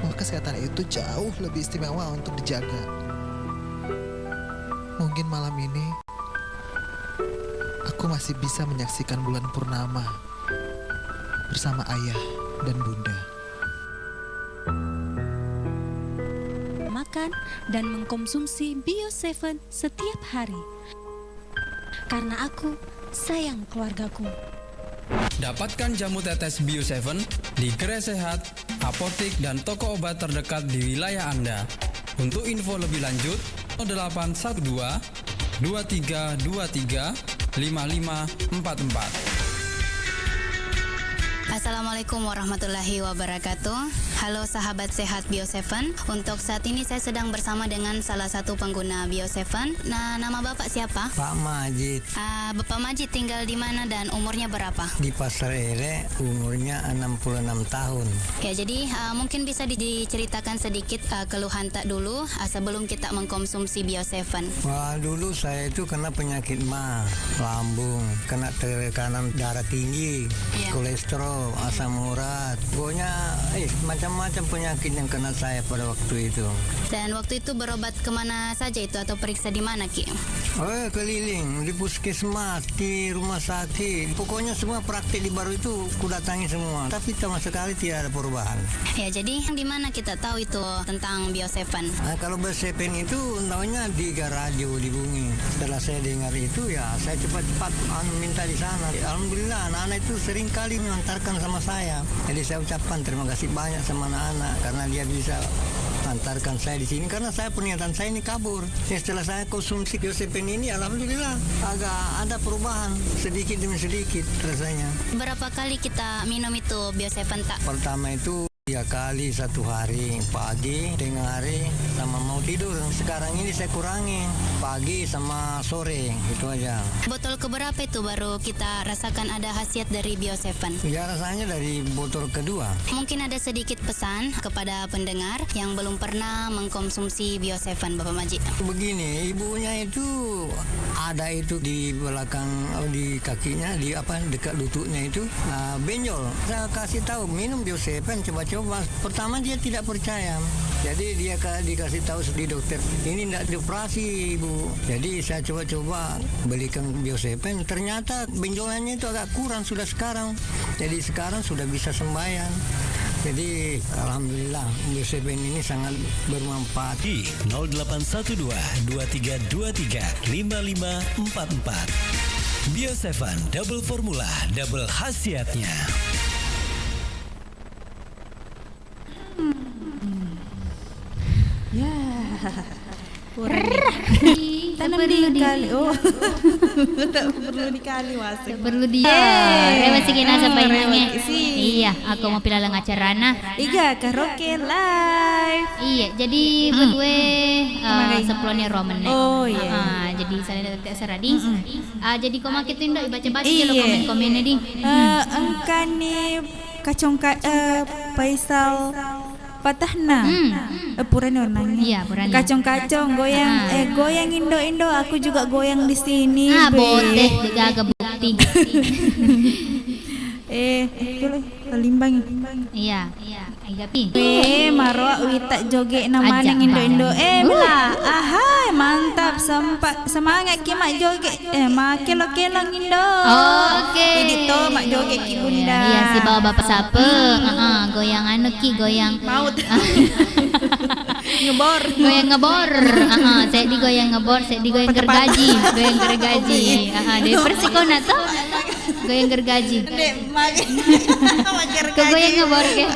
bahwa kesehatan itu jauh lebih istimewa untuk dijaga. Mungkin malam ini aku masih bisa menyaksikan bulan purnama bersama ayah dan bunda. Makan dan mengkonsumsi Bio7 setiap hari. Karena aku sayang keluargaku. Dapatkan jamu tetes Bio7 di gerai sehat, apotik, dan toko obat terdekat di wilayah Anda. Untuk info lebih lanjut, 0812 2323 5544. Assalamualaikum warahmatullahi wabarakatuh. Halo sahabat sehat Bio7. Untuk saat ini saya sedang bersama dengan salah satu pengguna Bio7. Nah, nama Bapak siapa? Pak Majid. Bapak Majid tinggal di mana dan umurnya berapa? Di Pasar Ele, umurnya 66 tahun. Ya, jadi mungkin bisa diceritakan sedikit keluhan tak dulu sebelum kita mengkonsumsi Bio7. Wah, dulu saya itu kena penyakit mah, lambung, kena tekanan darah tinggi, kolesterol, asam urat, pokoknya macam-macam penyakit yang kena saya pada waktu itu. Dan waktu itu berobat kemana saja itu atau periksa di mana, Ki? Keliling di puskesmas, di rumah sakit, pokoknya semua praktik di baru itu kudatangi semua, tapi sama sekali tidak ada perubahan. Ya, jadi di mana kita tahu itu tentang Bio7? Kalau Bio7 itu tahunya di radio di Bungi. Setelah saya dengar itu, ya saya cepat-cepat minta di sana. Alhamdulillah anak-anak itu sering kali mengantarkan sama saya. Jadi saya ucapkan terima kasih banyak sama anak-anak karena dia bisa antarkan saya di sini karena saya pernyataan saya ini kabur. Setelah saya konsumsi Bio7 ini, alhamdulillah agak ada perubahan sedikit demi sedikit rasanya. Berapa kali kita minum itu Bio7 tak? Pertama itu 3 kali satu hari, pagi, tengah hari, sama mau tidur. Sekarang ini saya kurangi pagi sama sore, itu aja. Botol keberapa itu baru kita rasakan ada khasiat dari Bio7? Ya, rasanya dari botol kedua. Mungkin ada sedikit pesan kepada pendengar yang belum pernah mengkonsumsi Bio7, Bapak Majid. Begini, ibunya itu ada itu di belakang, di kakinya, di dekat lututnya itu benjol. Saya kasih tahu minum Bio7, coba-coba. Pertama dia tidak percaya, jadi dia dikasih tahu di dokter ini tidak dioperasi ibu. Jadi saya coba-coba belikan Bio7, ternyata benjolannya itu agak kurang sudah sekarang. Jadi sekarang sudah bisa sembahyang. Jadi alhamdulillah Bio7 ini sangat bermanfaat. Di 0812 2323 5544. Bio7 double formula, double khasiatnya. Ya. Tanam dikali. Oh. Tak perlu dikali wasik. Tak perlu dia. Rewa sikina sampai nangis. Iya, aku mau pilih acara nah. Iga karaoke live. Iya, jadi berdua sepuluhnya Roman. Oh iya. Jadi saya tak seradi. Jadi kau makin tu indah baca-baca je lo komen-komennya di. Engkan ni kacong Faisal Fatahna. Purana orangnya. Iya, Purana. Kacong-kacong goyang goyang Indo-Indo, aku juga goyang di sini. Boleh jaga bukti. Boleh limbang. Iya. Igapi. Marwa tak joget nama nang Indo-Indo. Bila. Ahai, mantap semangat ki mak joget. Mak kelo-kelong Indo. Oke. Jadi to mak joget ki bunda. Iya, si bawa bapak siapa? Goyang ki goyang maut. Ngebor. Goyang ngebor. Saya di goyang ngebor, saya di goyang gergaji. Goyang gergaji. Dari persikona tuh. Goyang gergaji. Ke goyang ngebor ke.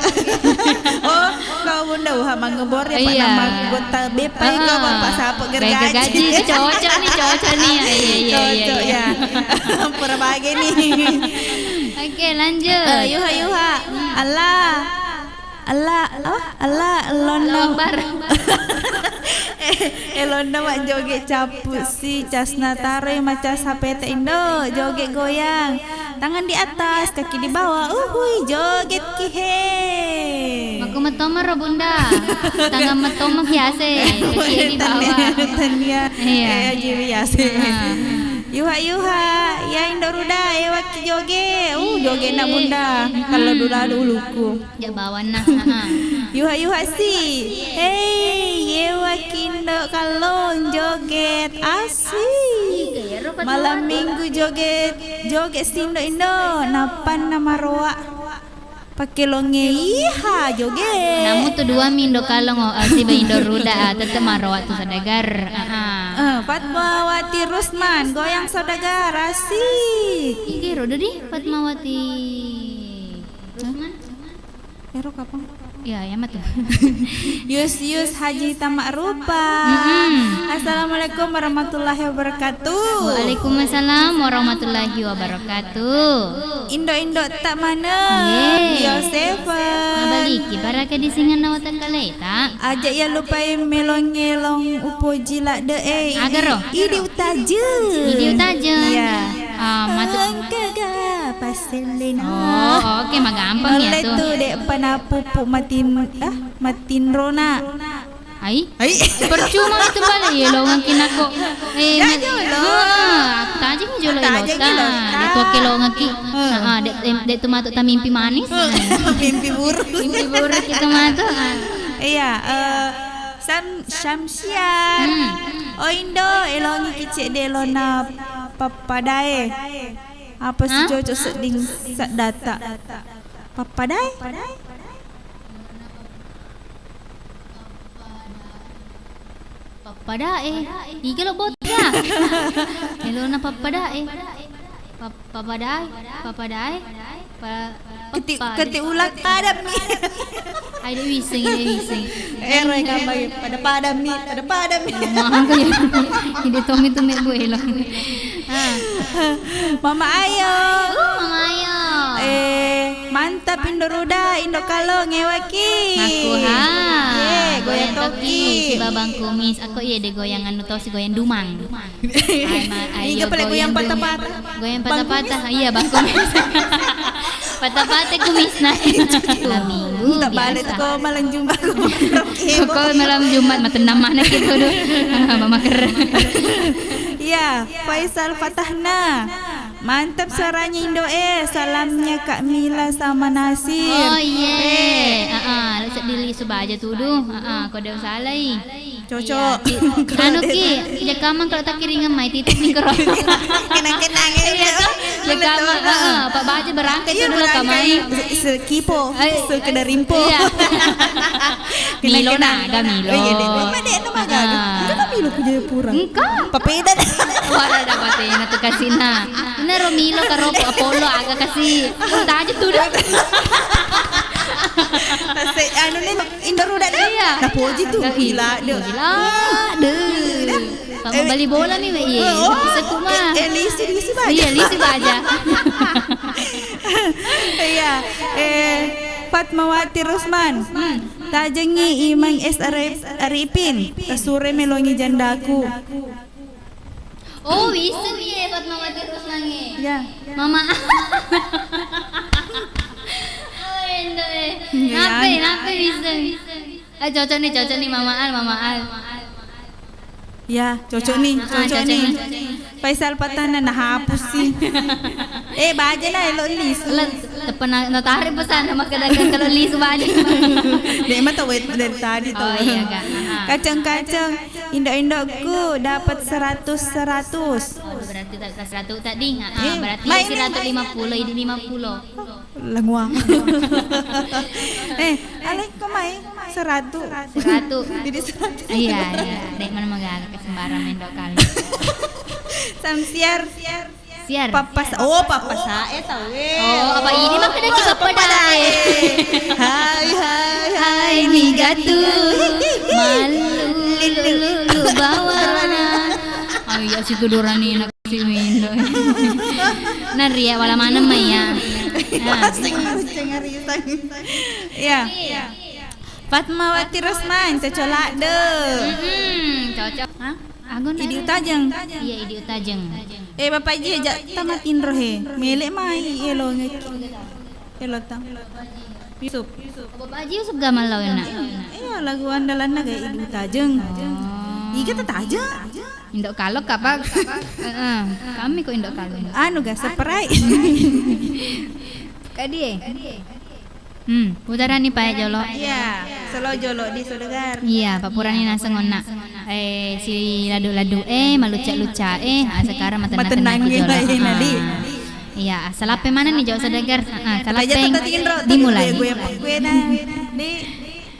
Oh, kau bunda mang ngebor ya Pak nama gota bepai kau bapak sapo gergaji. Cocok nih. Iya. Ya. Pura bagi nih. Oke, lanjut. Yuha. Allah lono lono mak joget capu si casna tare maca sapete Indo joget goyang tangan di atas kaki di bawah joget kihe aku metomer bunda tangan metomer hiase kaki di bawah iya jiri hiase Yuha ya Indo ruda waki joge joge nak bunda kalau duluku ya bawan nah Yuha si waki Indo kalau joget asik ya Malam minggu joget sindo-indo napan nama roa. Pakai longe iha joget. Namu tu dua mindo kalau si Indo Ruda tetap marawat tu sadagar. Fatmawati Rusman goyang saudagar asik. Iki roda di Fatmawati Rusman. Ero kapan? Ya, ya matu. Yus Haji Tamak Rupa. Assalamualaikum warahmatullahi wabarakatuh. Waalaikumsalam warahmatullahi wabarakatuh. Indo tak mana? Yosefa. Nabaliki baraka di singan nawatan kaleta. Ajak ya lupai melong-ngelong upo jilak de Agaro. Idi utaje. Ya. Matu paselena. Oh, oke magampang ya Oleh tuh. tu dek panapupuk matin rona. Ai? Percuma itu balik ya lo ngakin aku. Aku taji ni jolo elota. Dia tua kelo ngaki. Dek tu matuk ta mimpi manis. Mimpi buruk. Mimpi buruk itu matuk. Iya, Syamsiar. Oh Indo elongi kicik de lona papadae. Apa sih cocok seding sak data? Papadae? Papadae. Iga lo botya. Elona papadae. Papadae. Keti ulat padam ni. Ai dia wising. Ere kabagi pada padam ni. Mahang ko yun. Hindi tumi bu elong. Mama Ayo. Mama Ayo. Mantap Indo Ruda, Indo Kalo ngewaki. Aku goyang toki. Si babang kumis. Aku iya deh goyang anu tau si goyang dumang. Iya pala goyang patah-patah. Goyang patah-patah. Iya bang kumis. Patah-patah kumis na. Minggu tak balik ko malang Jumat ko. Ko malam Jumat matendam mana gitu doh. Mama keren. Iya, Faisal Fatahna. Mantap suaranya Indo salamnya Kak Mila sama Nasir. Oh iya. Lesak dili subaja tuduh. Kau dah salah. Cocok. Anu ki, jakaman kalau tak kiringan mai titip mikro. Kenang-kenang Jakaman, Pak baca berangkat tu dulu kamai. Sekipo, sekedar rimpo. Milo naga Milo. Oh iya deh. Mama dek nama gaga. Kenapa Milo punya purang? Engkau. Papeda. Wala dapat na tu kasina. Nero Milo karo Apollo agak kasih. Taja tu dah. Anu ni Indo Ruda dah. Iya. Dah poji tu. Gila deh. Kamu beli bola ni ye. Sekuk mah. Lisi baja. Iya, lisi baja. Iya. Fatmawati Rusman. Tajengi Imang Arifin. Tasure melongi jandaku. Oh, bisa ni Fatmawati Rusman ni. Ya. Mama. Kenapa bisa? Cocok nih Mama Al. Ya, cocok nih. Faisal Patana nah hapus sih. Baja lah elok lis. Pernah tarik pesan sama kadang kalau lis baja. Dek mah tahu dari tadi tuh. Oh iya kan. Kacang-kacang indok-indokku dapat 100. Berarti tak 100 tadi. Berarti si 150 ini 50. Langua. Alaikum mai 100. Jadi 100. Iya. Dek mana magagak sembarang mendok kali. Samsiar. Papa sae tahu. Oh, apa ini mah kena juga padai. Hai ni gatu. Malu bawa. Ay ya situ dorani nak si Windo. Naria wala mana maya. Ya. Fatmawati Rusman cocolak deh. Cocok. Idi utajeng. Iya, Idi utajeng. Bapak ji ajak tamatin rohe. Melek mai elo ngeki. Elo tam. Yusuf. Bapak ji Yusuf gamal law na. Iya, lagu andalan naga Idi utajeng. Iga tajeng. Indok kalok kapag. Kami kok indok kalok. Anu ga seperai. Kadie. Putaran ni Pak Jolo. Iya. Selojo lo di saudagar. Iya, Pak Purani nasengona. Si ladu-ladu maluca-luca sekarang maten-maten aku jolo. Iya, salape mana nih jauh saudagar? Salape dimulai. Gue nah. Nih,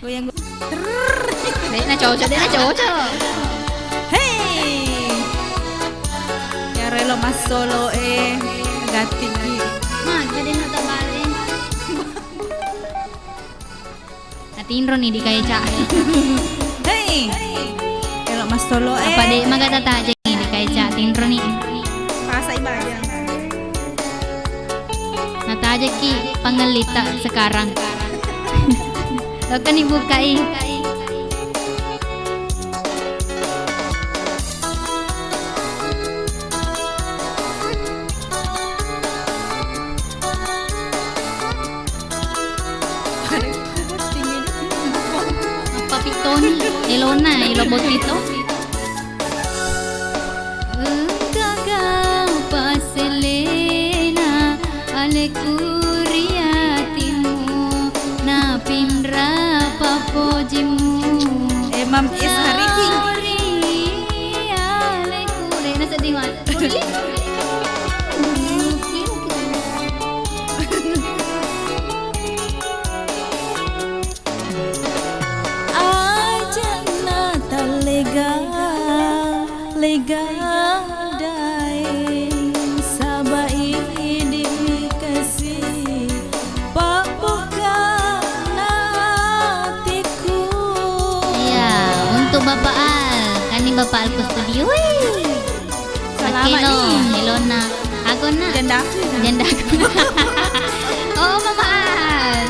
goyang. Nah cocok. Hey. Ya relo mas solo gatigi. Mah, jadi nota balik. Tinro nih di kaca. Hey. Relo mas solo Apa deh maga tata aja nih di kaca tinro nih. Pasai baja. Nata aja ki pangelita sekarang. Lo kan ibu kai. Elona, Elobotito. Gagal paselena alekuriatimu na pindra papojimu. Mam is hari alekure na sedih mat. Lega dai sabai dikasih papukan hatiku. Iya, untuk Bapak Al, kan ini Bapak Al ke studio. Selamat nih. Elona, aku nak jandaku. Oh, Mama Al.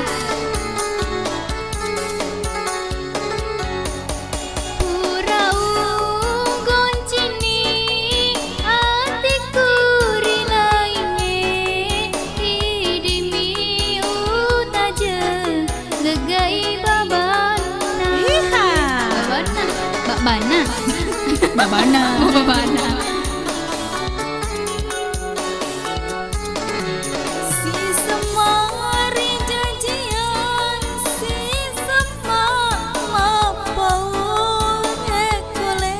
Babana. Si semari janjian, si sama pau ekole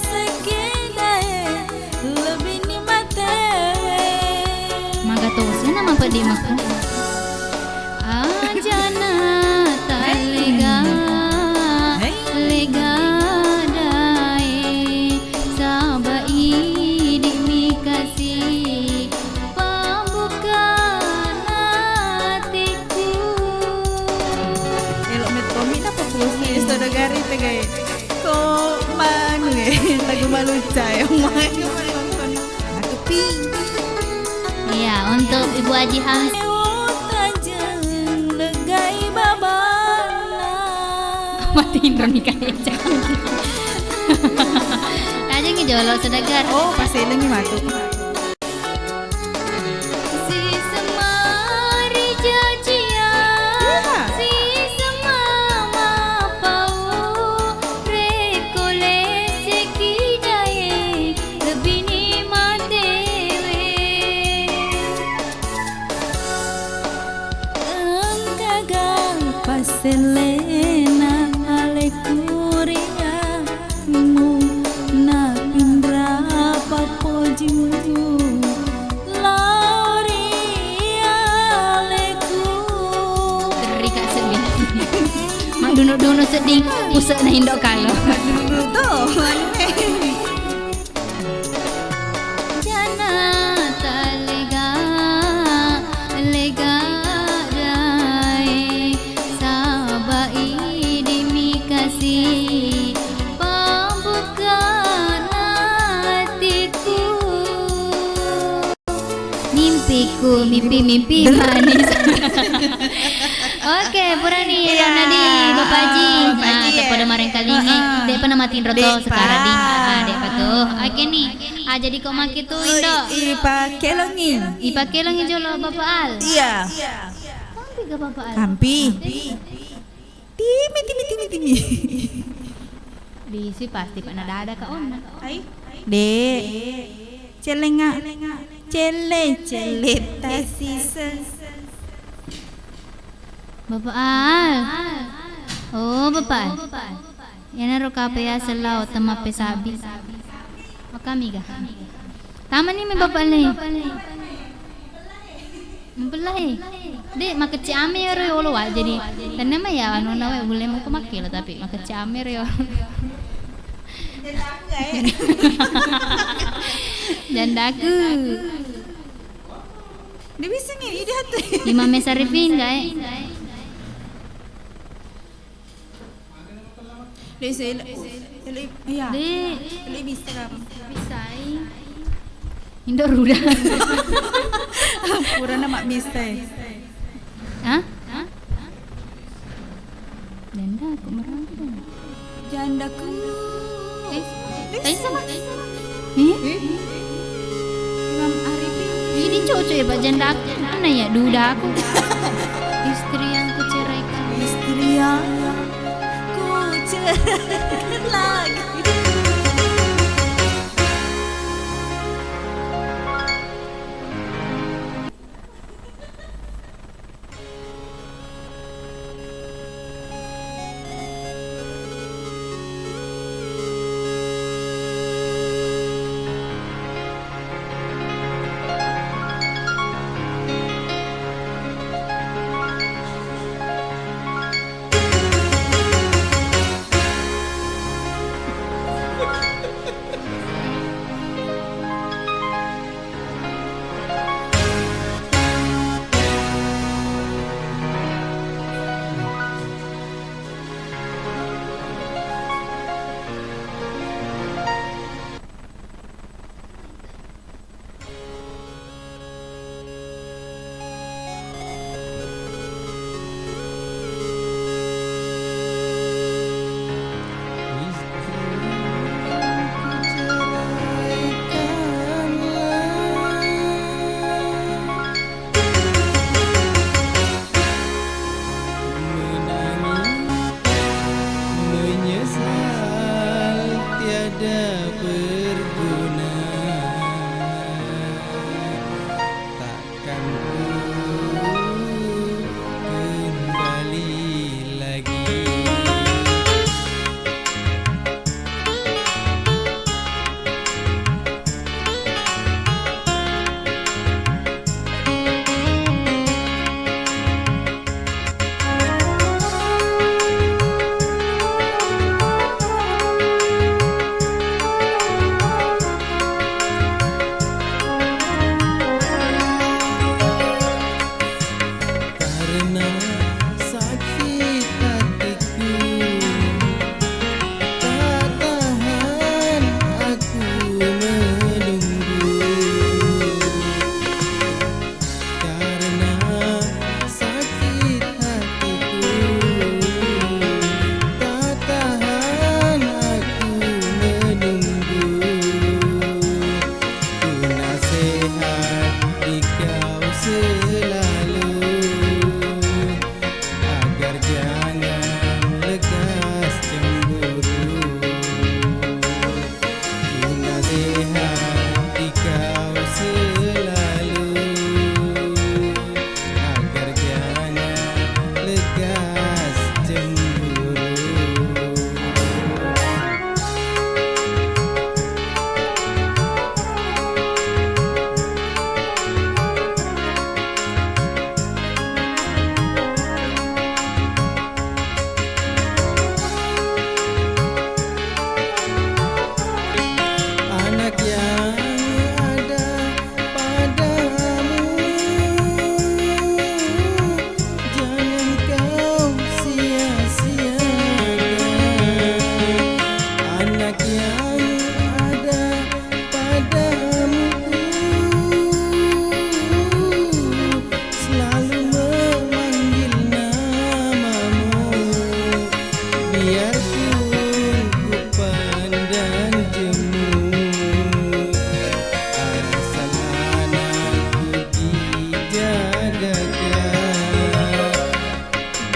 sekidae lebih ni mate. Maga tosnya nama pedimaku. Ajana talega. Lega. Saudagari tegay ko manu lagu maluca yang main Nakepi. Iya, untuk Ibu Haji Hamsi legai babana matiin Ronika aja. Aja ngejolo saudagar. Oh, pasti lengi matu. Selena alekuria mu na pindra papojimu lauria aleku Rika sedih. Mak duno sedih usah na indok kalau. Dulu tuh. Jana talega lega mimpi manis. Oke, Purani, Elona di Bapak Haji. Nah, pada kemarin kali ini dek pernah matiin roto sekarang di. Dek patuh. Oke nih. Jadi kau maki tuh Indo. Ipakai longi jolo Bapak Al. Iya. Kampi gak Bapak Al? Kampi. Timi. Diisi pasti pernah ada kak Om. Dek. Celenga. Cele tasisen. Bapak Al. Oh, bapak. Yang naruh kapea selau tema pesabi. Kami kah? Taman ni may bapak ni. Membelah dek mak kecil amir yo lo wa jadi tanam ya anu nawe boleh mau pemakai lah tapi mak kecil amir yo. Jandaku. Dia bisa ni dia hati. Imam Mesarifin gak Dia saya ya. Dek bisa kan? bisa Indor ruda. Purana mak bisa. Hah? Janda aku merangkul. Jandaku. Sama. Imam Arifin. Ini cocok ya Pak janda aku. Mana ya duda aku. Istri yang kuceraikan. Istri yang kuceraikan lagi.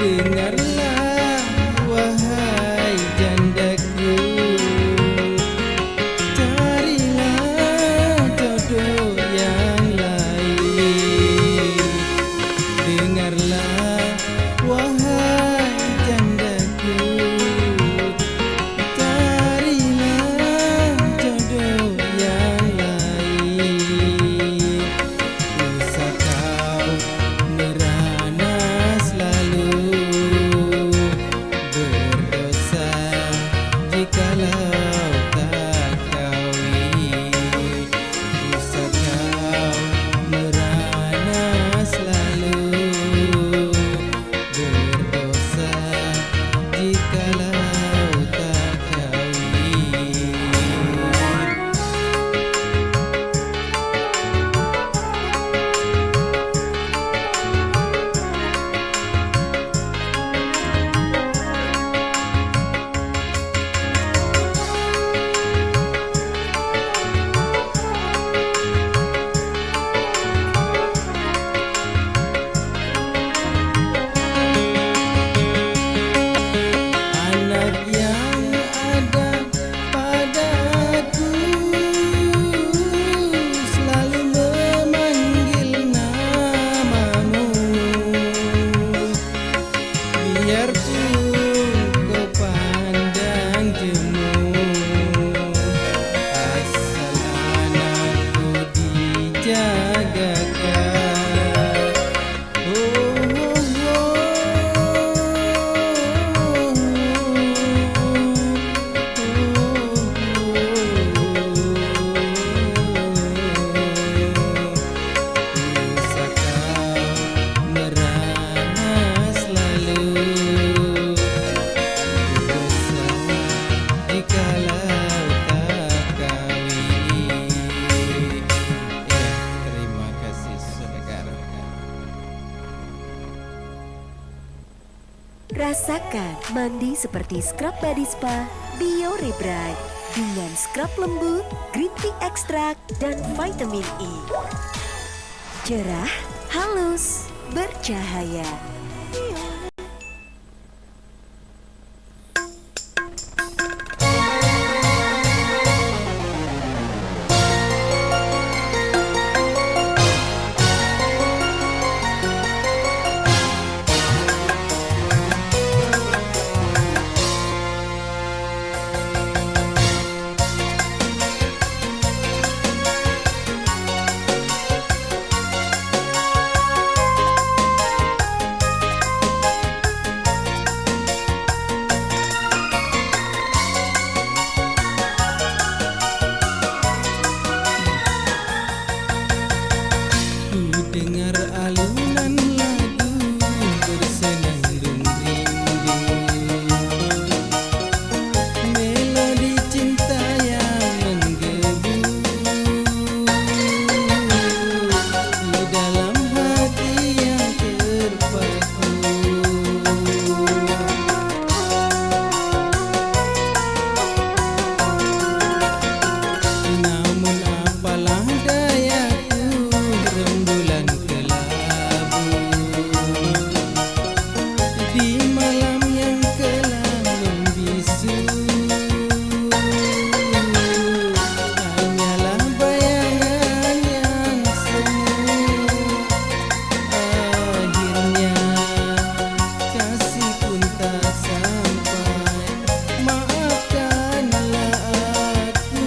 Dengarlah wahai jandaku, kalau tak kawin. Ya, terima kasih saudara. Rasakan mandi seperti scrub body spa Bio Rebright dengan scrub lembut, green tea ekstrak, dan vitamin E. Cerah, halus, bercahaya. Dengar alunan lagu bersenandung rindu, melodi cinta yang menggebu di dalam hati yang terpaku. Namun apalah dayaku, rembulan kelabu di malam yang kelam membisu. Hanyalah bayangan yang semu. Akhirnya kasih pun tak sampai. Maafkanlah aku.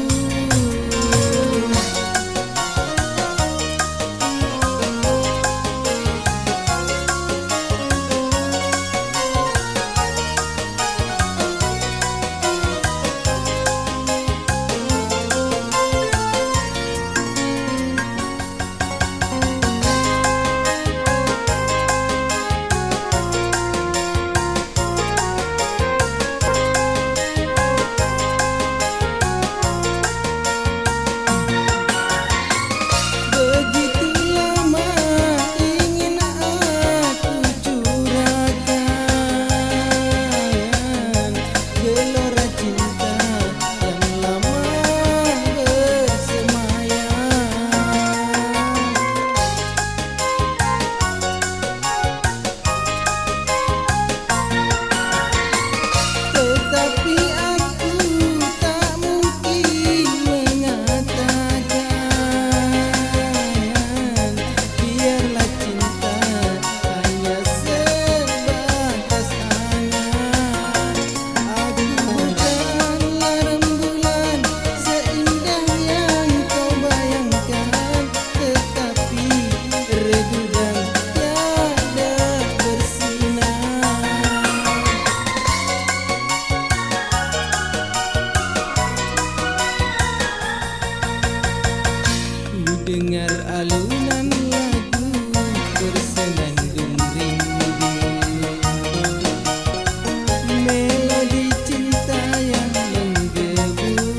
Begitu lama ingin aku curahkan gelora cinta yang lama bersemayam. Tetapi aku tak mungkin mengatakan, biarlah cinta hanya sebatas angan. Aku bukanlah rembulan seindah yang kau bayangkan, tetapi redu dan tiada bersinar. Ku dengar alunan lagu bersenandung rindu, melodi cinta yang menggebu.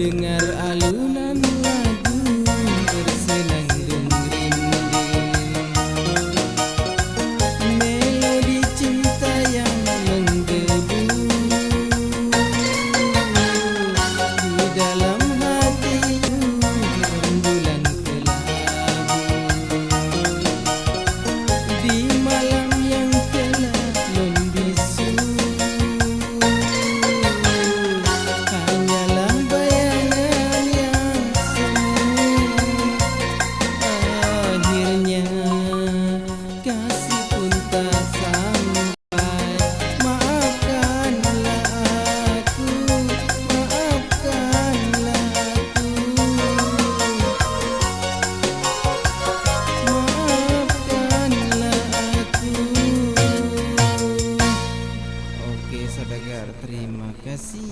dengar alunan lagu bersenandung rindu, melodi cinta yang menggebu di dalam hatiku, rembulan kelabu di malam yang telah membisu. Hanyalah bayangan yang semu, akhirnya kasih pun tak sampai. Maafkanlah aku, maafkanlah aku, maafkanlah aku. Oke saudagar, terima kasih.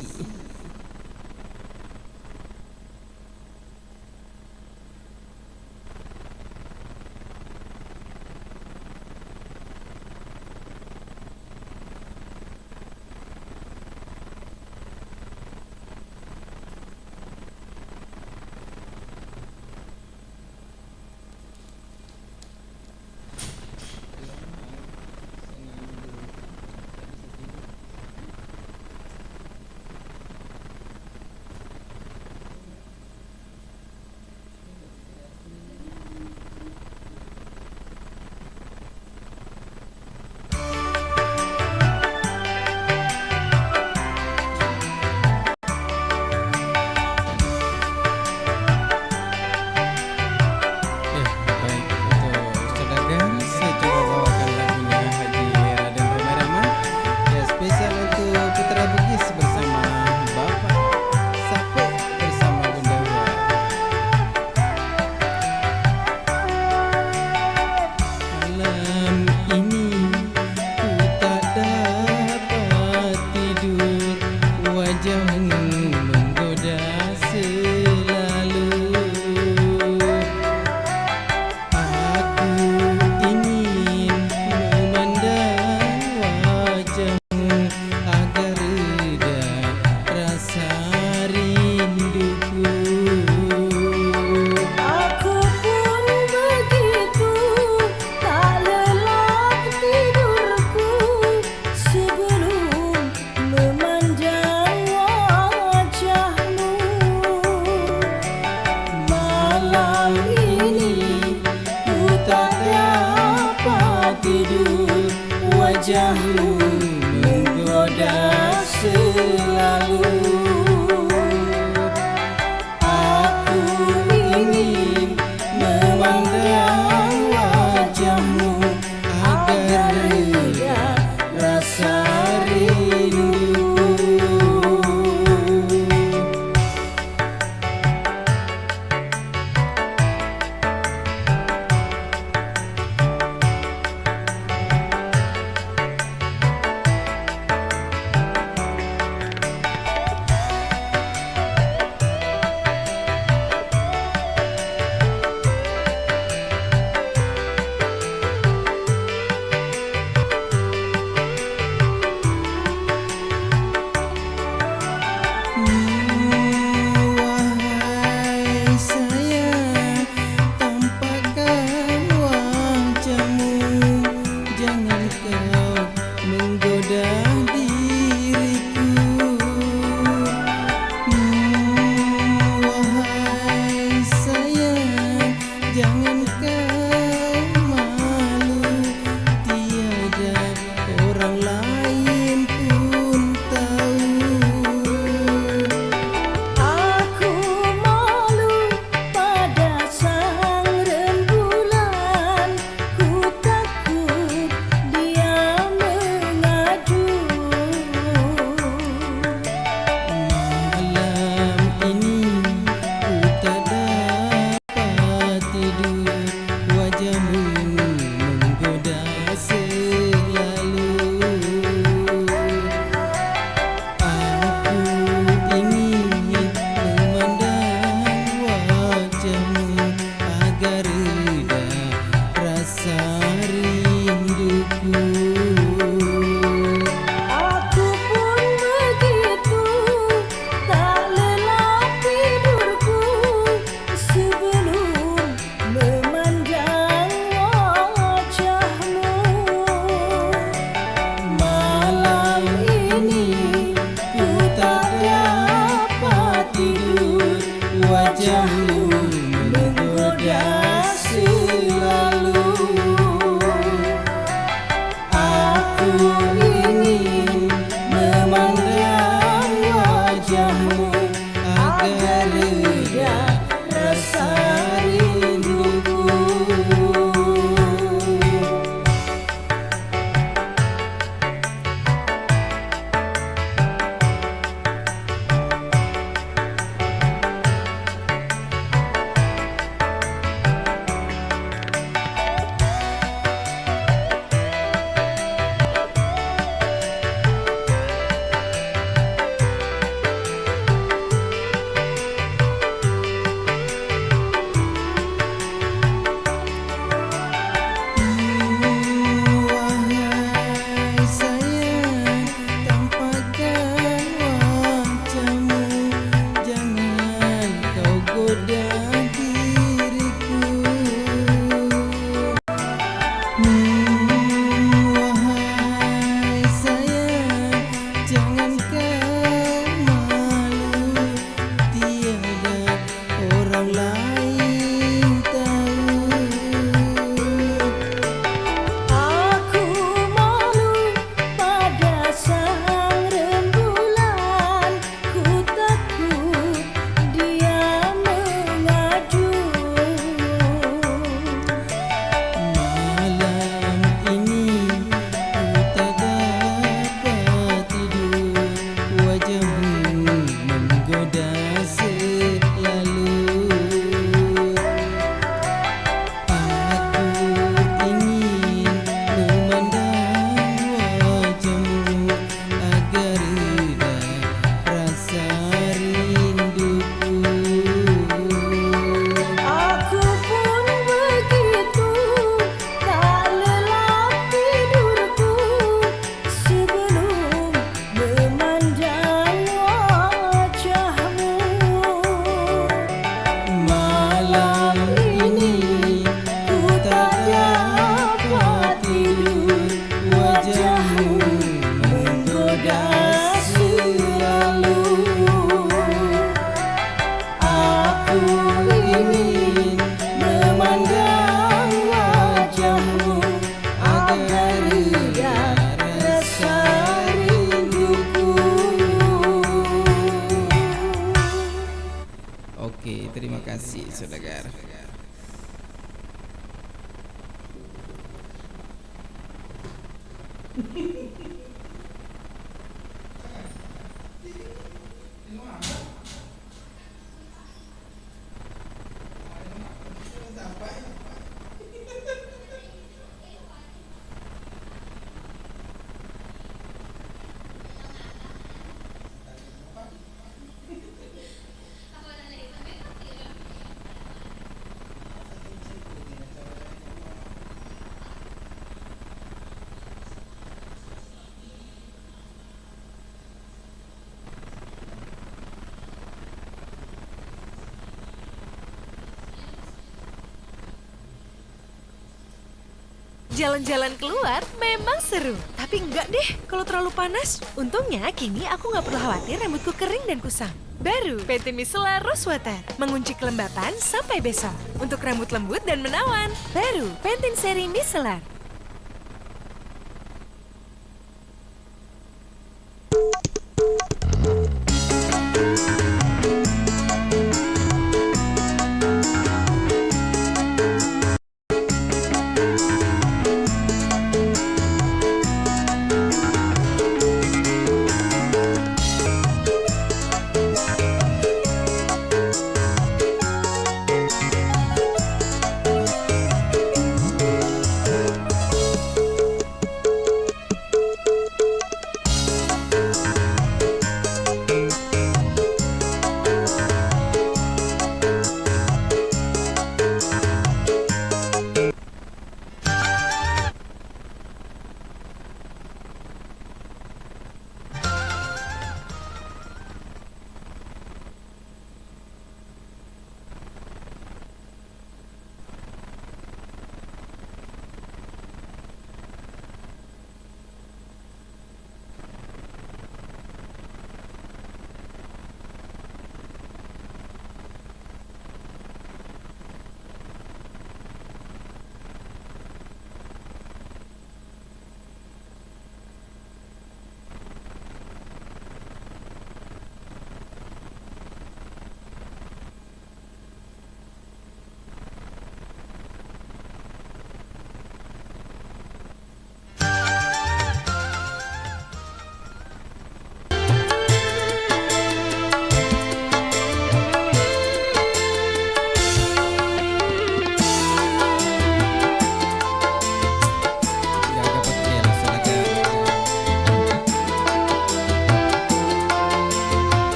Baik, untuk saudagar, saya coba bawakan lagunya Haji Raden Roma Irama. Ya, spesial untuk Putra Bugis bersama Bapak Sape bersama Bunda Wa. Malam ini ku tak dapat tidur, wajahmu menggoda selalu. Aku ingin memandang wajahmu agar reda rasa rinduku. Aku pun begitu, tak lelap tidurku sebelum memandang wajahmu. Malam ini ku tak dapat tidur, wajahmu menggoda selalu. Aku ingin memandang wajahmu agar reda rasa rinduku. wajahmu menggoda selalu. Aku ingin memandang wajahmu agar reda rasa rinduku. Oke, terima kasih Saudagar. Jalan-jalan keluar memang seru, tapi enggak deh kalau terlalu panas. Untungnya kini aku nggak perlu khawatir rambutku kering dan kusam. Baru Pantene Micellar Rose Water, mengunci kelembapan sampai besok. Untuk rambut lembut dan menawan. Baru Pantene Seri Micellar.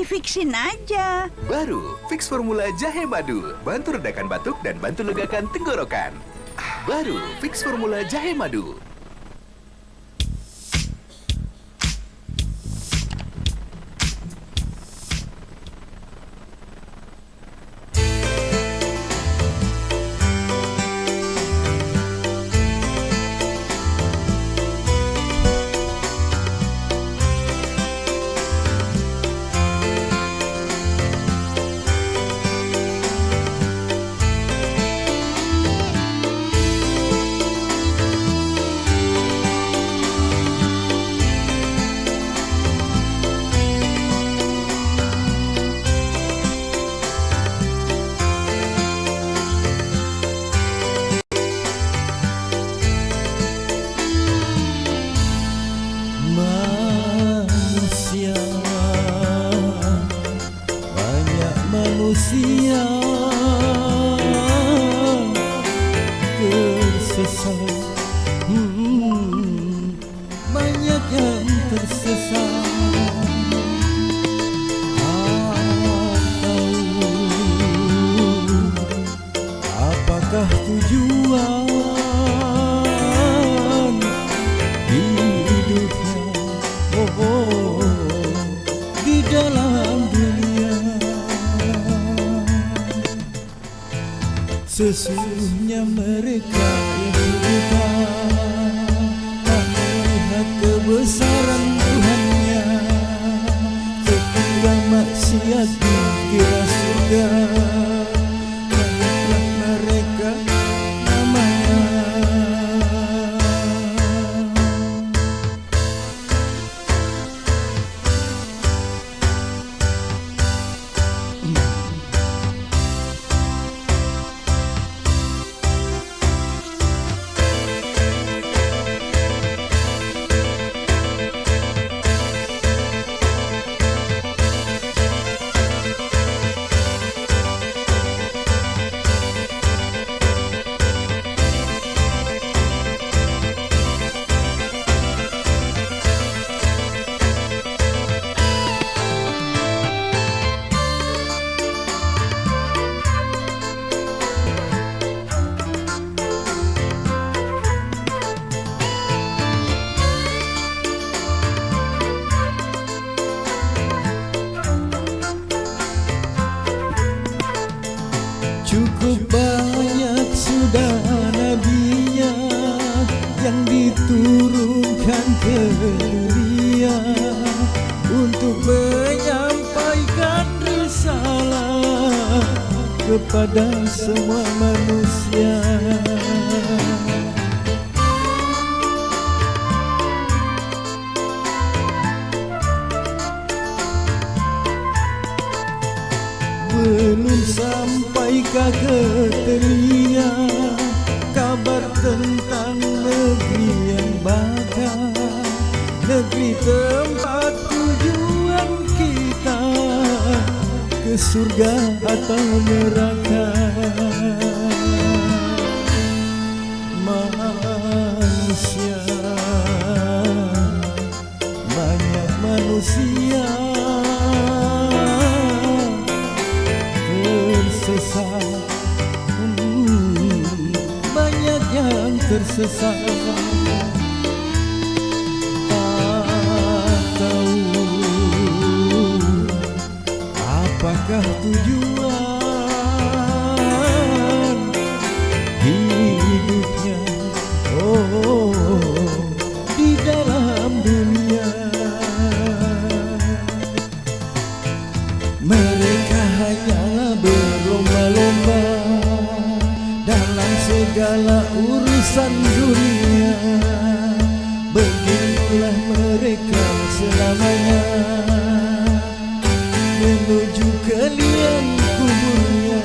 Fixin aja. Baru, Fix Formula Jahe Madu. Bantu redakan batuk dan bantu legakan tenggorokan. Baru, Fix Formula Jahe Madu. manusia tersesat, banyak yang tersesat. Apakah tujuan hidupnya di dalam dunia? Sesungguhnya mereka yang buta tak melihat kebesaran Tuhannya. Ketika maksiat dikira surga, banyaklah mereka namanya. Cukup banyak sudah nabinya yang diturunkan ke dunia untuk menyampaikan risalah kepada semua manusia. Belum sampaikah ke telinga kabar tentang negeri yang bakal, negeri tempat tujuan kita, ke surga atau neraka? Manusia, banyak manusia tersesat, banyak yang tersesat. Tak tahu apakah tujuan hidupnya di dalam dunia. Mereka hanyalah berlomba-lomba dalam segala urusan dunia. Beginilah mereka selamanya menuju ke liang kuburnya.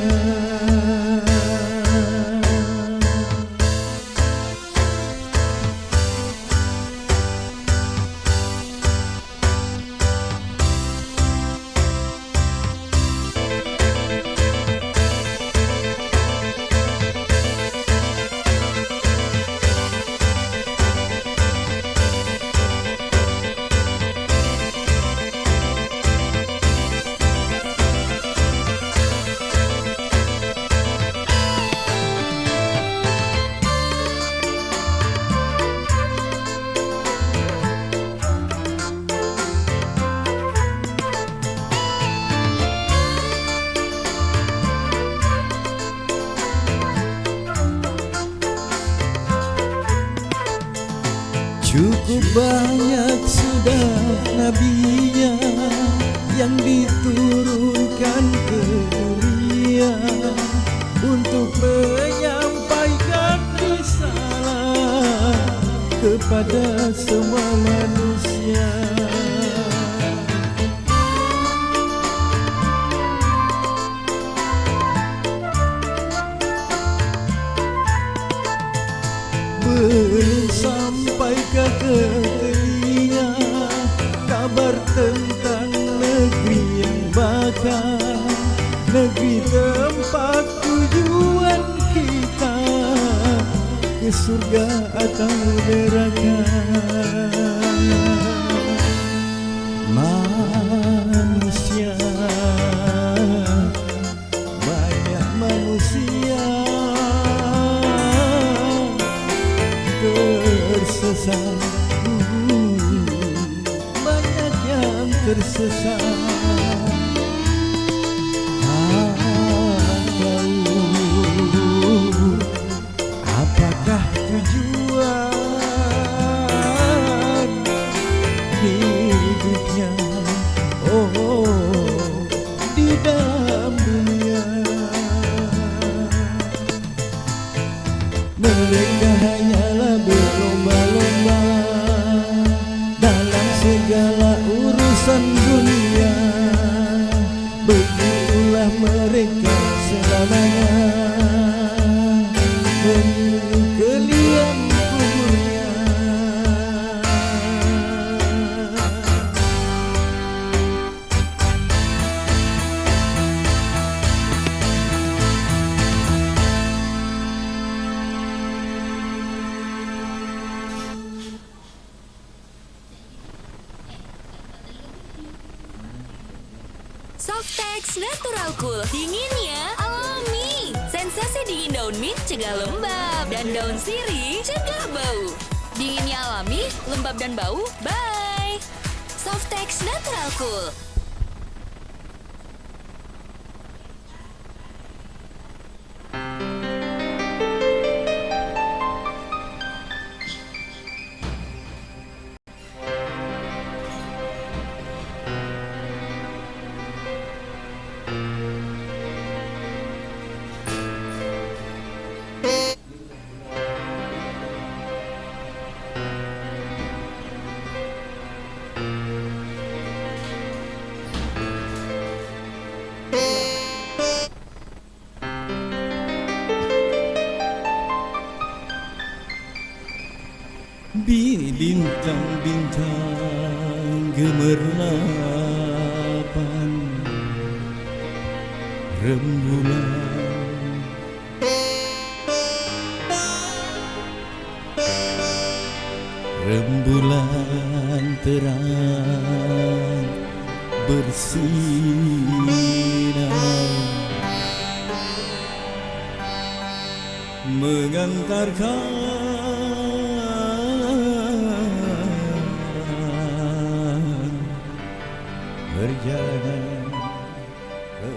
Cukup banyak sudah nabinya yang diturunkan ke dunia untuk menyampaikan risalah kepada semua manusia. Belum sampaikah ke telinga kabar tentang negeri yang bakal, negeri tempat tujuan kita, ke surga atau neraka. Manusia, banyak manusia tersesat, banyak yang tersesat. Apakah tujuan hidupnya, oh, di dalam dunia? Mereka hanyalah berlomba-lomba dalam segala urusan dunia. Begitulah mereka selamanya menuju ke liang kuburnya. Softex Natural Cool, dinginnya alami. Sensasi dingin daun mint cegah lembab, dan daun sirih cegah bau. Dinginnya alami, lembab dan bau, bye. Softex Natural Cool. Bintang-bintang gemerlapan, rembulan rembulan terang bersinar mengantarkan perjalanan ke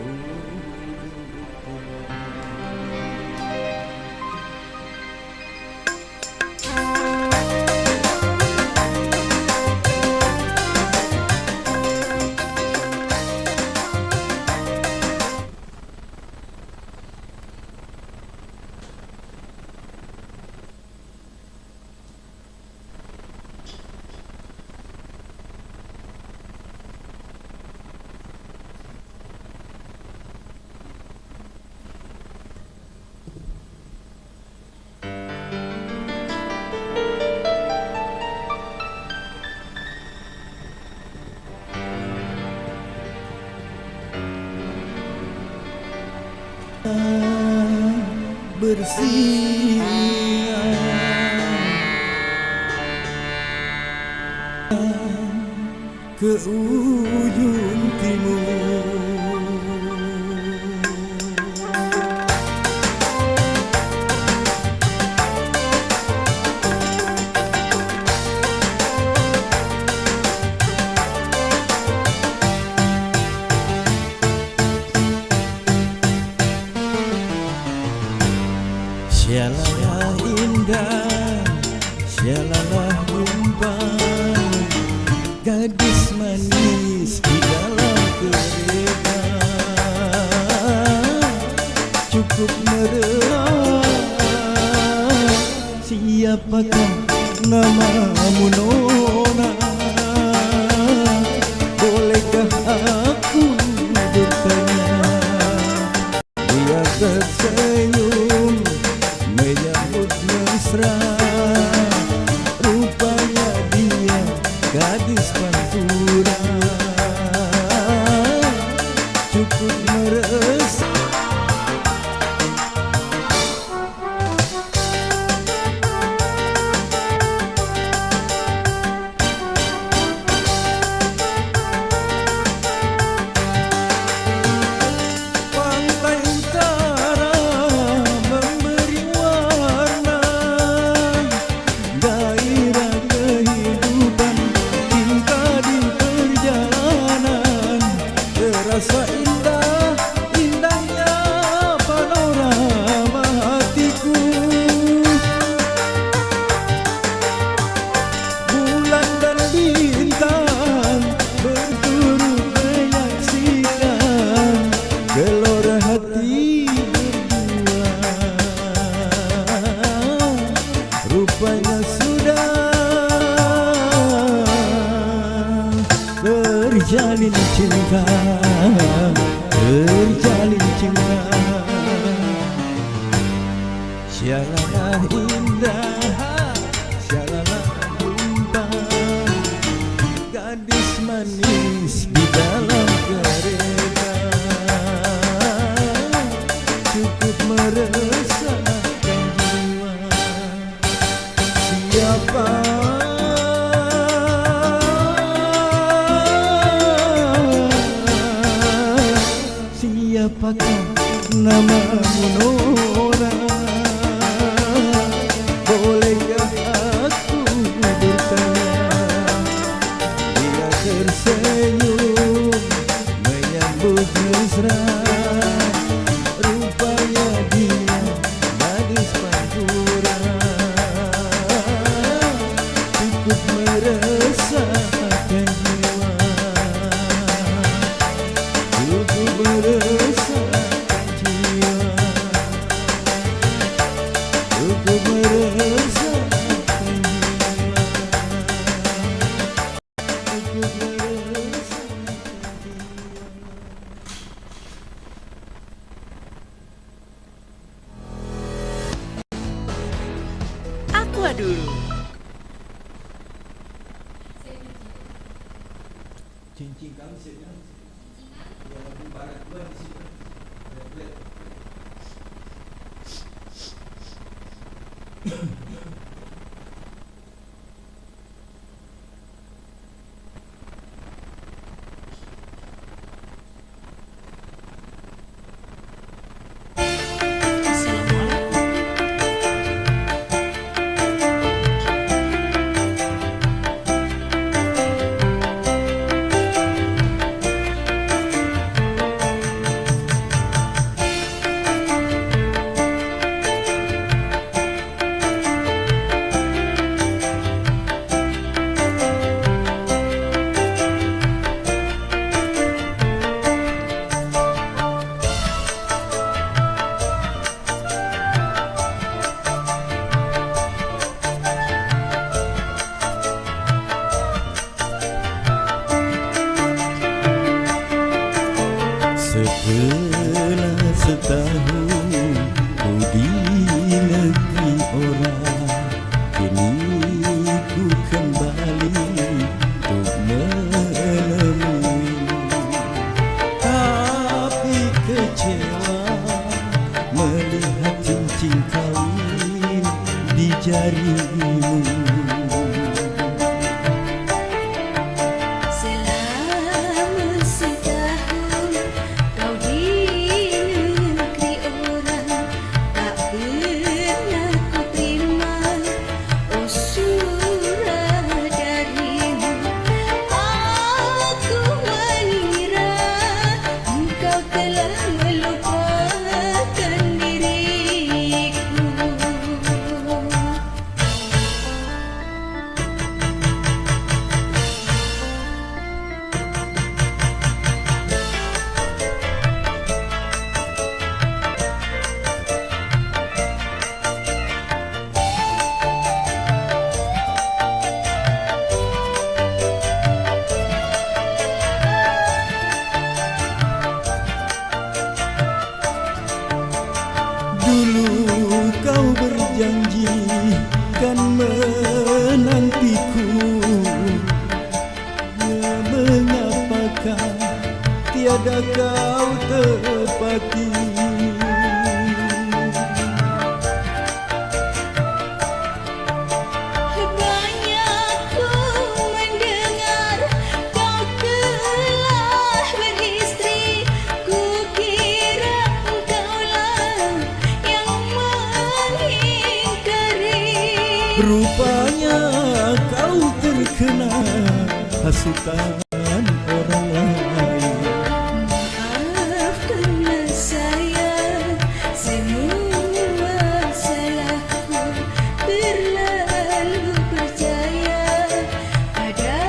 bersinar ke ujung timur. Sialalah indah, sialalah Siapakah namamu Nona? Bolehkah aku bertanya? Dia tersenyum menyambut mesra. Rupanya dia gadis pantura. Cukup meresah. Rasa indah, indahnya panorama hatiku. Bulan dan bintang berturut menyaksikan gelora hati berdua. Rupanya sudah terjalin cinta. Terjalin cinta. Shalala indah, shalala bintang. Gadis manis di dalam kereta. Cukup meresahkan jiwa. Siapa Siapakah namamu Nona? Bolehkah aku bertanya? Dia tersenyum menyambut mesra. Rupanya dia gadis pantura. Cukup meresahkan jiwa. Cukup meresahkan jiwa. Cukup meresahkan jiwa. Cukup meresahkan jiwa. Aqua dulu. Cincin kamu sedang. Yang barat dua di sini. Setelah setahun ku di negeri orang, kini ku kembali untuk menemuimu. Tapi kecewa melihat cincin kawin di jarimu. kau tepati. Banyak ku mendengar kau telah beristri. Ku kira engkaulah yang mengingkari. Rupanya kau terkena hasutan orang lain. Maafkanlah saya, semua salahku, terlalu percaya pada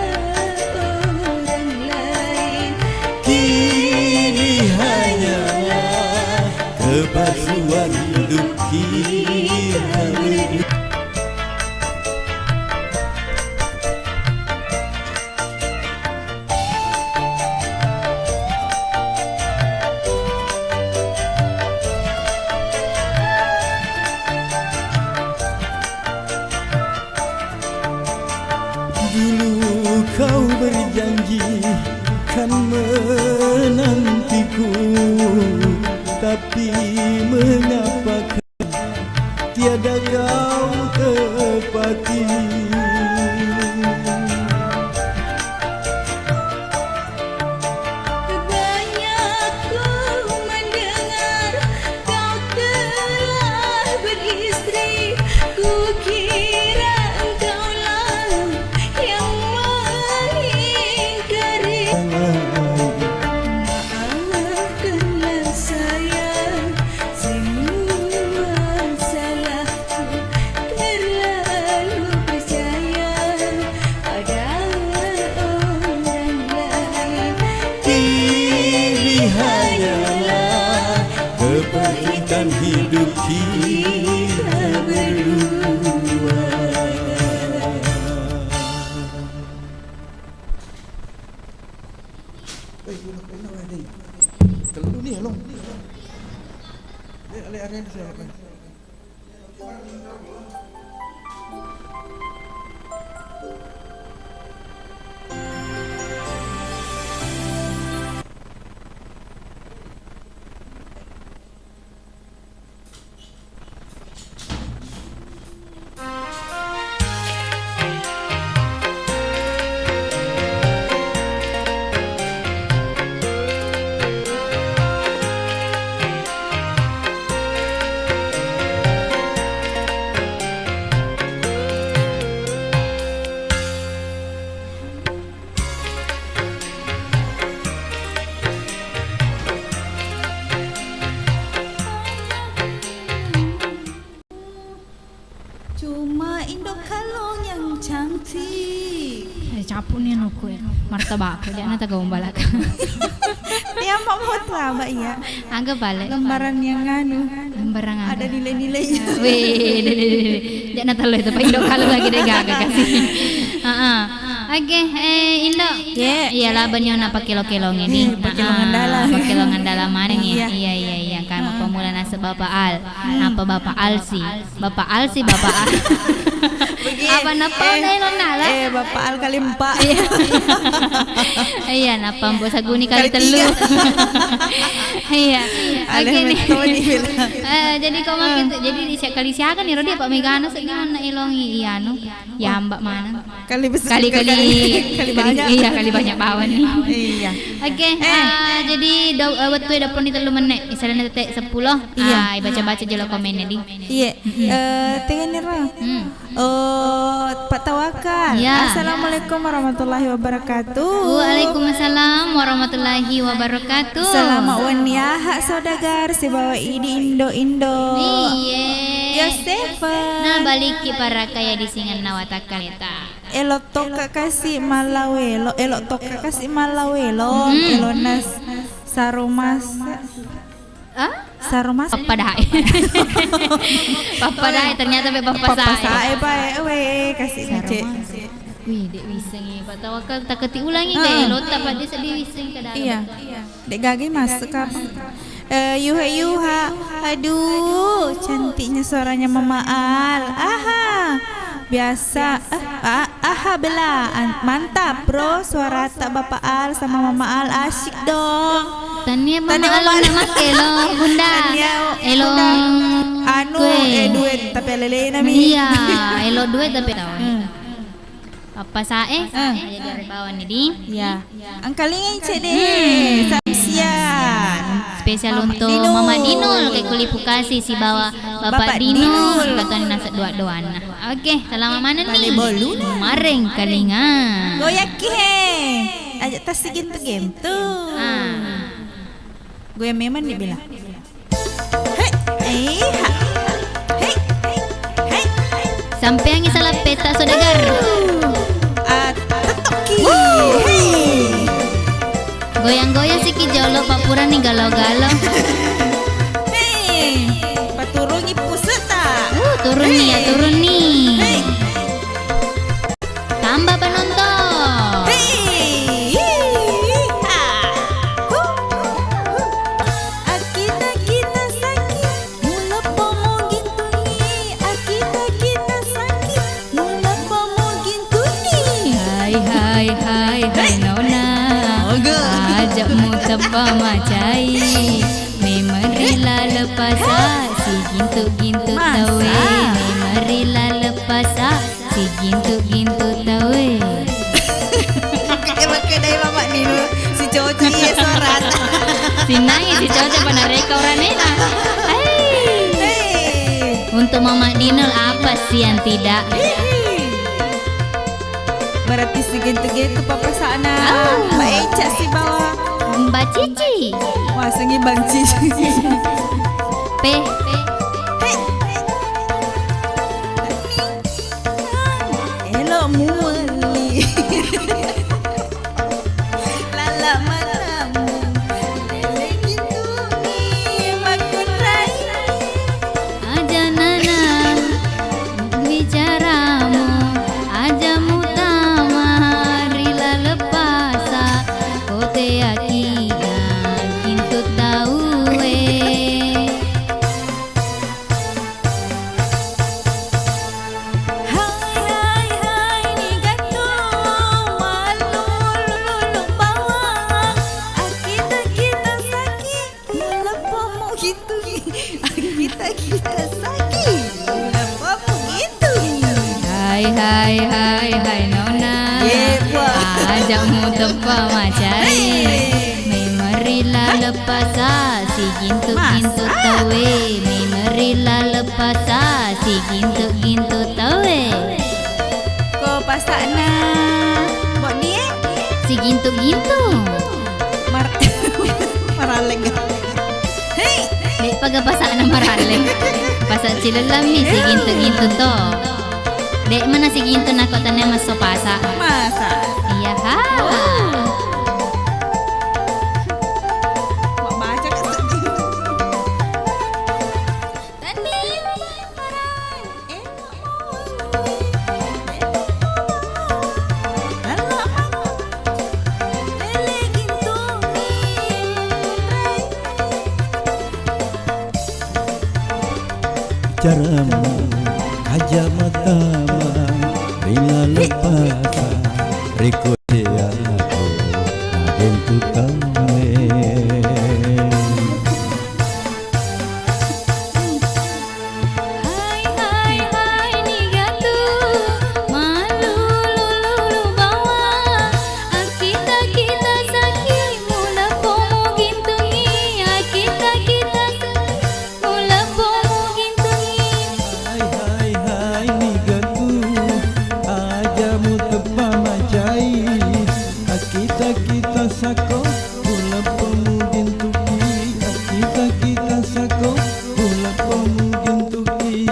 orang lain. Kini hanyalah kebaruan hidup kita berdua. Dulu kau berjanji kan menantiku, tapi mengapa tiada kau tepati. Banyak ku mendengar kau telah beristri. Ku kira engkaulah yang mengingkari. Maafkanlah saya, semua salahku, terlalu percaya pada orang lain. Ini hanyalah kepahitan hidup kita berdua. Kalau ni long. Ale area ni saya apa? Cuma Indo Kalong yang cantik. Capu ni aku martabak aku jangan tak kau balak. Dia mau lah mbak ya. Anggap balik. Lembaran yang lembaran ada nilai-nilainya. Weh, jangan terlalu itu Pak Indo kalau lagi deh gak kasih. Oke, Indo. Iyalah banyak nak pakai kilo-kilo ini. Pakai longan Pakai longan dalam mana ni? Iya. Kan pemula nasib Bapak Al. Apa Bapak Al sih? Bapak Al sih Bapak Al. Apa napa dah lona lah? Bapak Al kali 4. Iya, napa Mbok Saguni kali 3. Iya. Oke nih. Jadi kau makin jadi di kali siakan ni Rodi Pak Megano segimana ilongi iya nu. Ya Mbak mana? Kali banyak. Iya, kali banyak bawan nih. Iya. Oke, jadi waktu dapur ni 3 menit. Misalnya tetek 10. Baca-baca je lah komennya di. Iya. Tengah ni Ra. Pak Tawakal. Assalamualaikum warahmatullahi wabarakatuh. Waalaikumsalam warahmatullahi wabarakatuh. Selamat waniah saudagar si bawa ini Indo. Iya. Yosefa. Nah baliki para kaya di singan nawatakal eta. Elok toka kasih malawelo. Elonas sarumas. Sarumas. Papa dah. Ternyata be papa saya. Kasih cek. Wih, dek wiseng ni. Pak Tawakal tak keti ulangi deh. Lotak pak dia sedih wiseng ke dalam. Iya. Dek gagi masuk apa? Yuha. Aduh, cantiknya suaranya Mama Al. Biasa. Bela. Mantap, bro. Suara tak Bapak Al sama Mama Al asyik dong. Tania Tania mama mama. nak make lo bunda. Elo Anu duit tapi lele nami. Iya, elo duit tapi tahu. Apa sae? Aja dari bawah nih di. Ya. Angkalingan cek deh. Samsian. Spesial untuk Dinul. Mama Dinul kayak kulipu kasih si bawa Bapak Dinul katanya nasa dua-duaan. Oke, selama mana nih? Mareng kalingan. Goyak he. Ajak tas sigin tu game tuh. Gue memang dibilang. Sampai yang salah peta saudagar. Goyang-goyang si kijolo papuran nih galau-galau. Hei, paturungi pusat tak? Turun nih ya, turun nih. Tambah penonton. Kita sakit, mula pomo gitu ni. Kita sakit, mula pomo gitu ni. Hai nona. Ajak mu tepa macai. Memerilah lepasa si gintu-gintu tawe. Memerilah lepasa si gintu-gintu tawe. Pakai dari Mama Nino si Coci ya sorat. Si nangis si cowok pada reka orang nena. Untuk Mama Dinul apa sih yang tidak? Berarti segitu-gitu papa sana. Mbak Eca si bawah. Mbak Cici. Wah, sengi Bang Cici. P. Elok muli. Lala matamu. Lele gitu ni makun rai. Aja nana bicaramu, aja mutama rila lepasa, kote akina kintu tahu Hai ni gato malu lulu bawang. Kita sakit mula pomo gitu. Kita sakit mula pomo gitu. Hai nona. Ajak mu tepa macai. Memerilah lepasa si gintu-gintu tawe. Memerilah lepasa si gintu-gintu tawe. Ko pasakna buat dia Si gintu-gintu. maraleng. Hei, Dek paga pasak na maraleng. Pasak cilalami si gintu-gintu to. Dek mana si gintu na kota na mas sopasa. masa. Iya ha. Mak baca kat sini. Caramu aja matamu rila lepasa rekote aku naden tukame. Hai ni gatu malu lulu bawa. Kita sakit mula pomo gintungi. Kita mula pomo gintungi. Hai ni gaku aja mu tepa macai. Kita sako pula pemugin tuki. Kita sako pula pemugin tuki.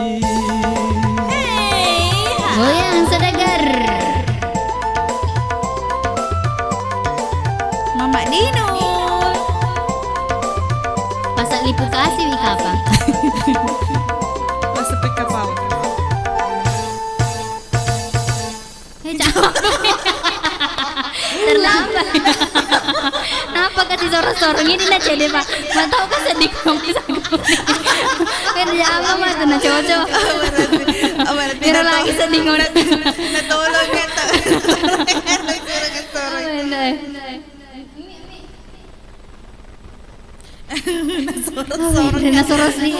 Goyang saudagar. Mama Dino. Pasak lipu kasih wika apa? Masa kapal. Terlambat. Kenapa kasih sorong-sorong ini nak jadi pak? Mau tahu kan sedih kamu kerja apa mah tuh nak cowok. Biar lagi sedih ngono. Natulog kita. Dinosaurus wasin.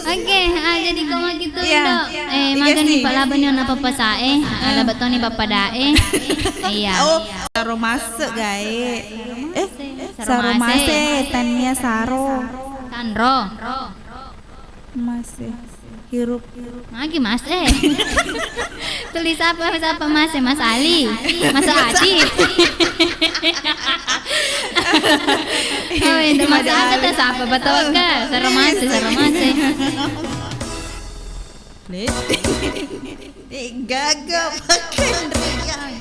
Oke, jadi kau gitu dok. Magani palaban yon apa pasae, labat toni bapak dae. Iya. Saro masuk gae. Saro mase, tania saro. Sandro. Mase. Hirup. Lagi mas tulis apa mas Mas Ali, Mas Adi. Oh itu mas apa tuh siapa betul ke saromase. Gagap makan riang.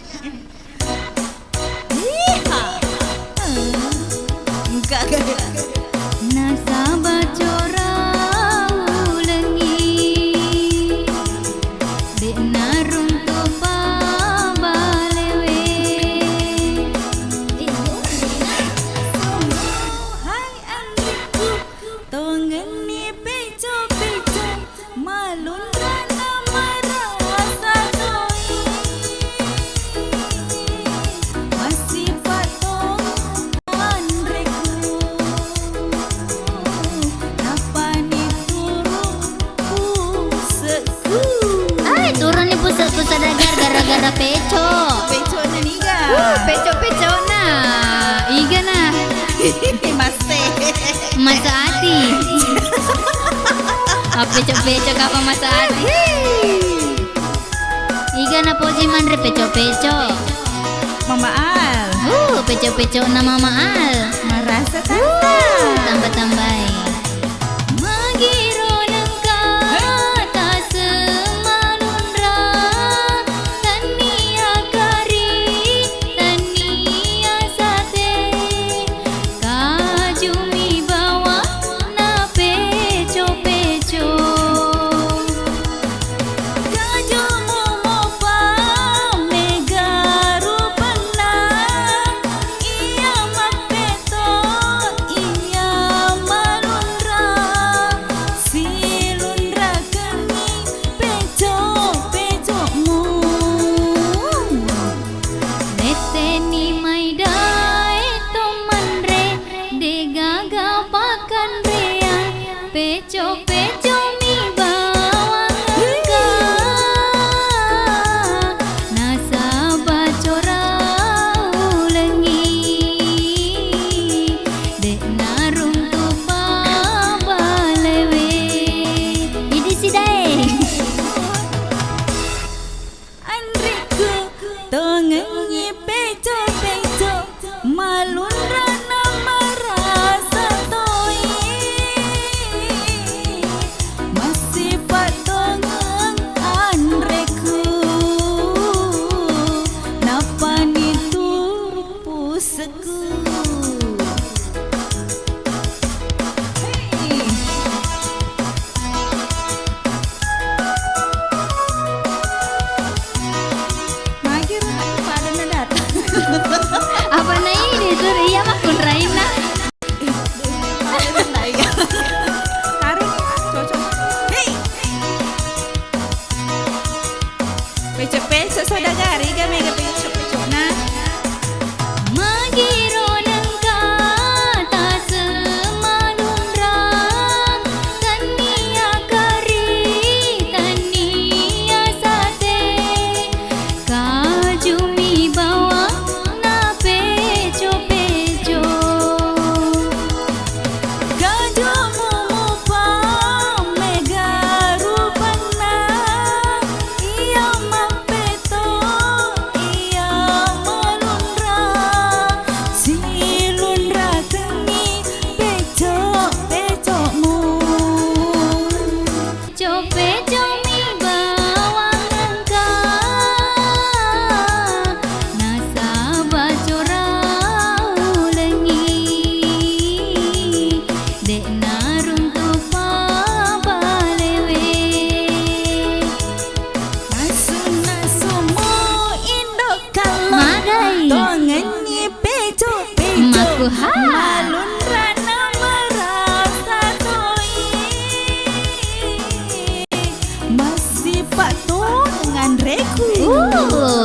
Gagap. Nasabah gara-gara peco na niga peco na iga na masa ati peco kapa masa ati iga na poji manre peco Mama Al peco na Mama Al merasa tante tambah-tambah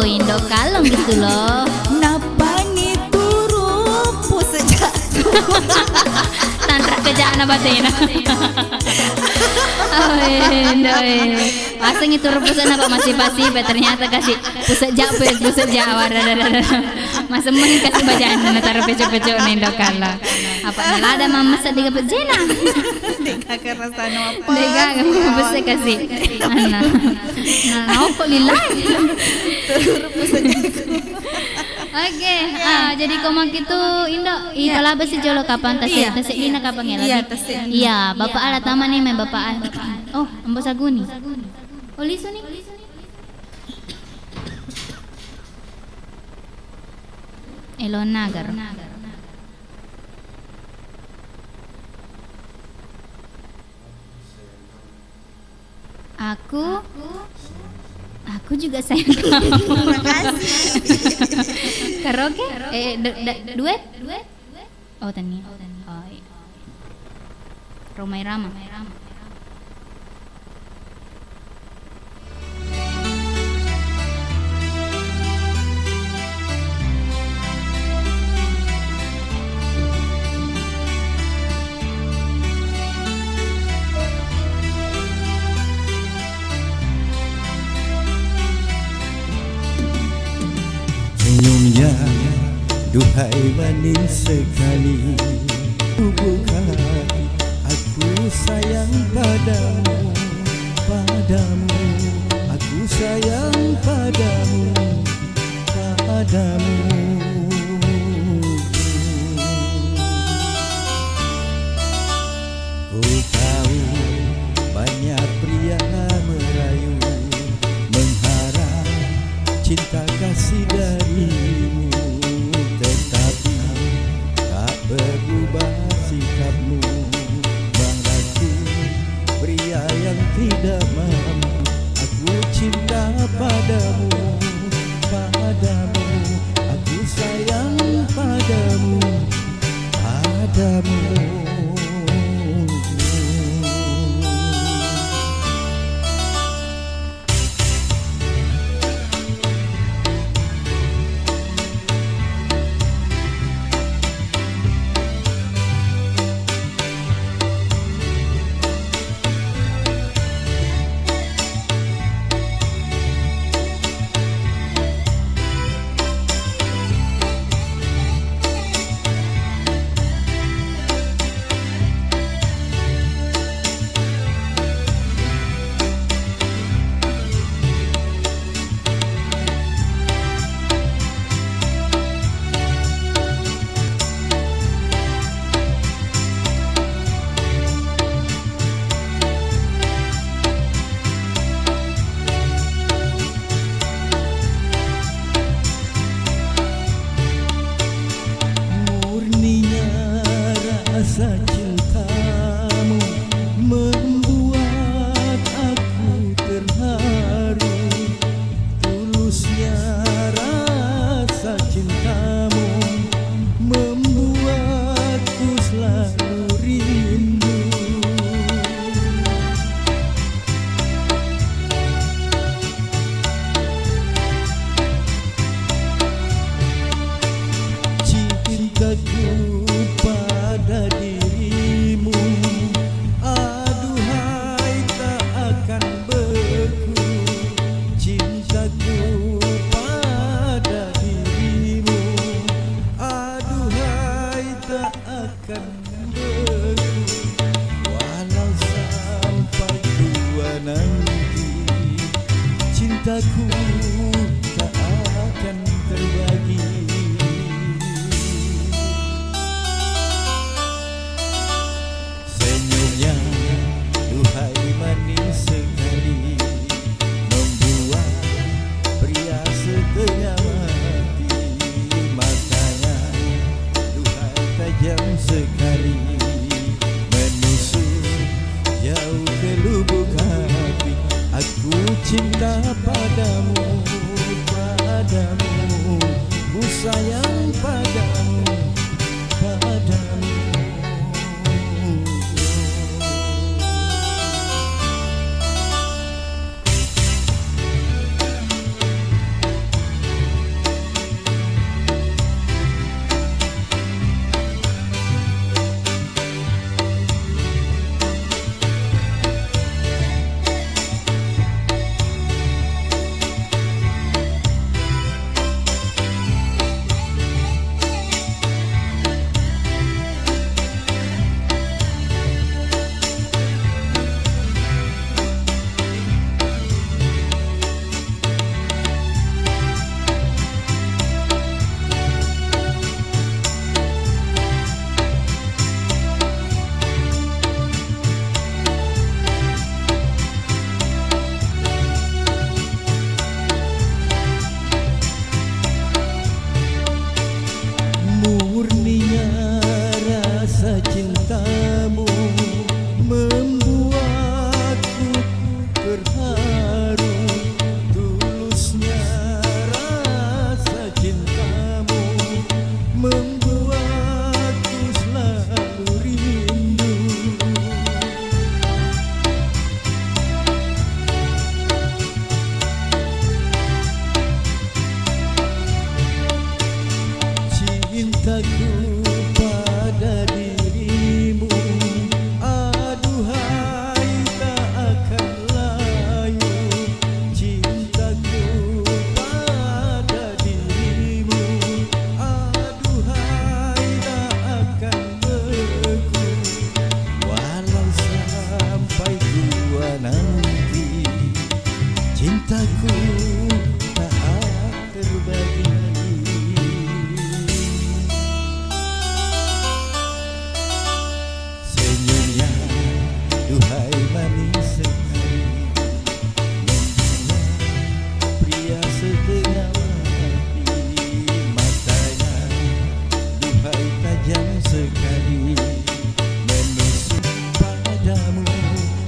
Indo kalem gitu loh. Napa nih turu sejak Tantra kejana batena. Pasang itu rebusan apa masih pasif, ternyata kasih pusat Jawa. Masa men kasih bacaan taruh pecok-pecok nendo kala. Apa nalada mamasak diga pejena. Deka kerasano apa? Deka bisa kasih. Ana. Nah, kok lilai. Oke, jadi komang itu Indo, ipalaba si Jolo kapan tasik dina kapan ya lagi? Iya, Bapak ala taman nih, Bapak ala. Oh, Ambo Saguni. Oh, lisu nih. Elonagar. Aku juga sayang kamu. Terima kasih. Karaoke? Duet? Oh, tani. Oh, iya. Romai Rama. Senyumnya, duhai manis sekali. Bukan aku sayang padamu, aku sayang padamu. Ku tahu banyak pria merayu, mengharap cinta kasih darimu, tetapi tak berubah sikapmu. Banglaku pria yang tidak mampu, aku cinta padamu, aku sayang padamu. Rasa cintamu membuat aku terharu. Tulusnya rasa cintamu membuatku selalu rindu. Cintaku pada dirimu, aduhai tak akan beku. Cintaku pada dirimu, aduhai tak akan beku. Walau sampai tua nanti, cintaku tak akan terbagi. Duhai manis sekali, membuat pria setengah mati. Matanya duhai tajam sekali, menusuk jauh ke lubuk hati. Aku cinta padamu, ku sayang padamu. cintaku tak terbagi. Senyumnya duhai manis sekali, membuat pria setengah mati. Matanya duhai tajam sekali, menusuk padamu.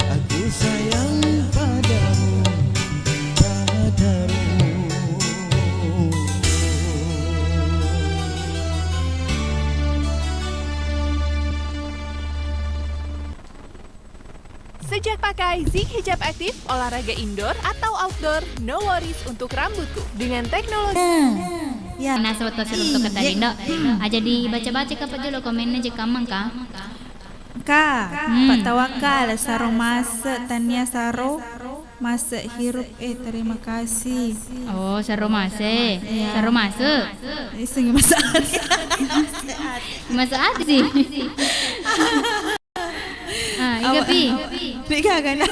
Aku sayang padamu, padamu. Sejak pakai Zik Hijab Aktif, olahraga indoor atau outdoor, no worries untuk rambutku. Dengan teknologi... Nah, sobat seru untuk kata Indo. Aja dibaca-baca ke dulu komennya jika kamang ka. Kak, Pak Tawakal, Saro Masuk, Tania Saro, Masuk Hirup, terima kasih. Oh, Saro Masuk, Saro Masuk. Iseng Masuk Hati. Masuk hati sih. Iga pi. Tiga kan.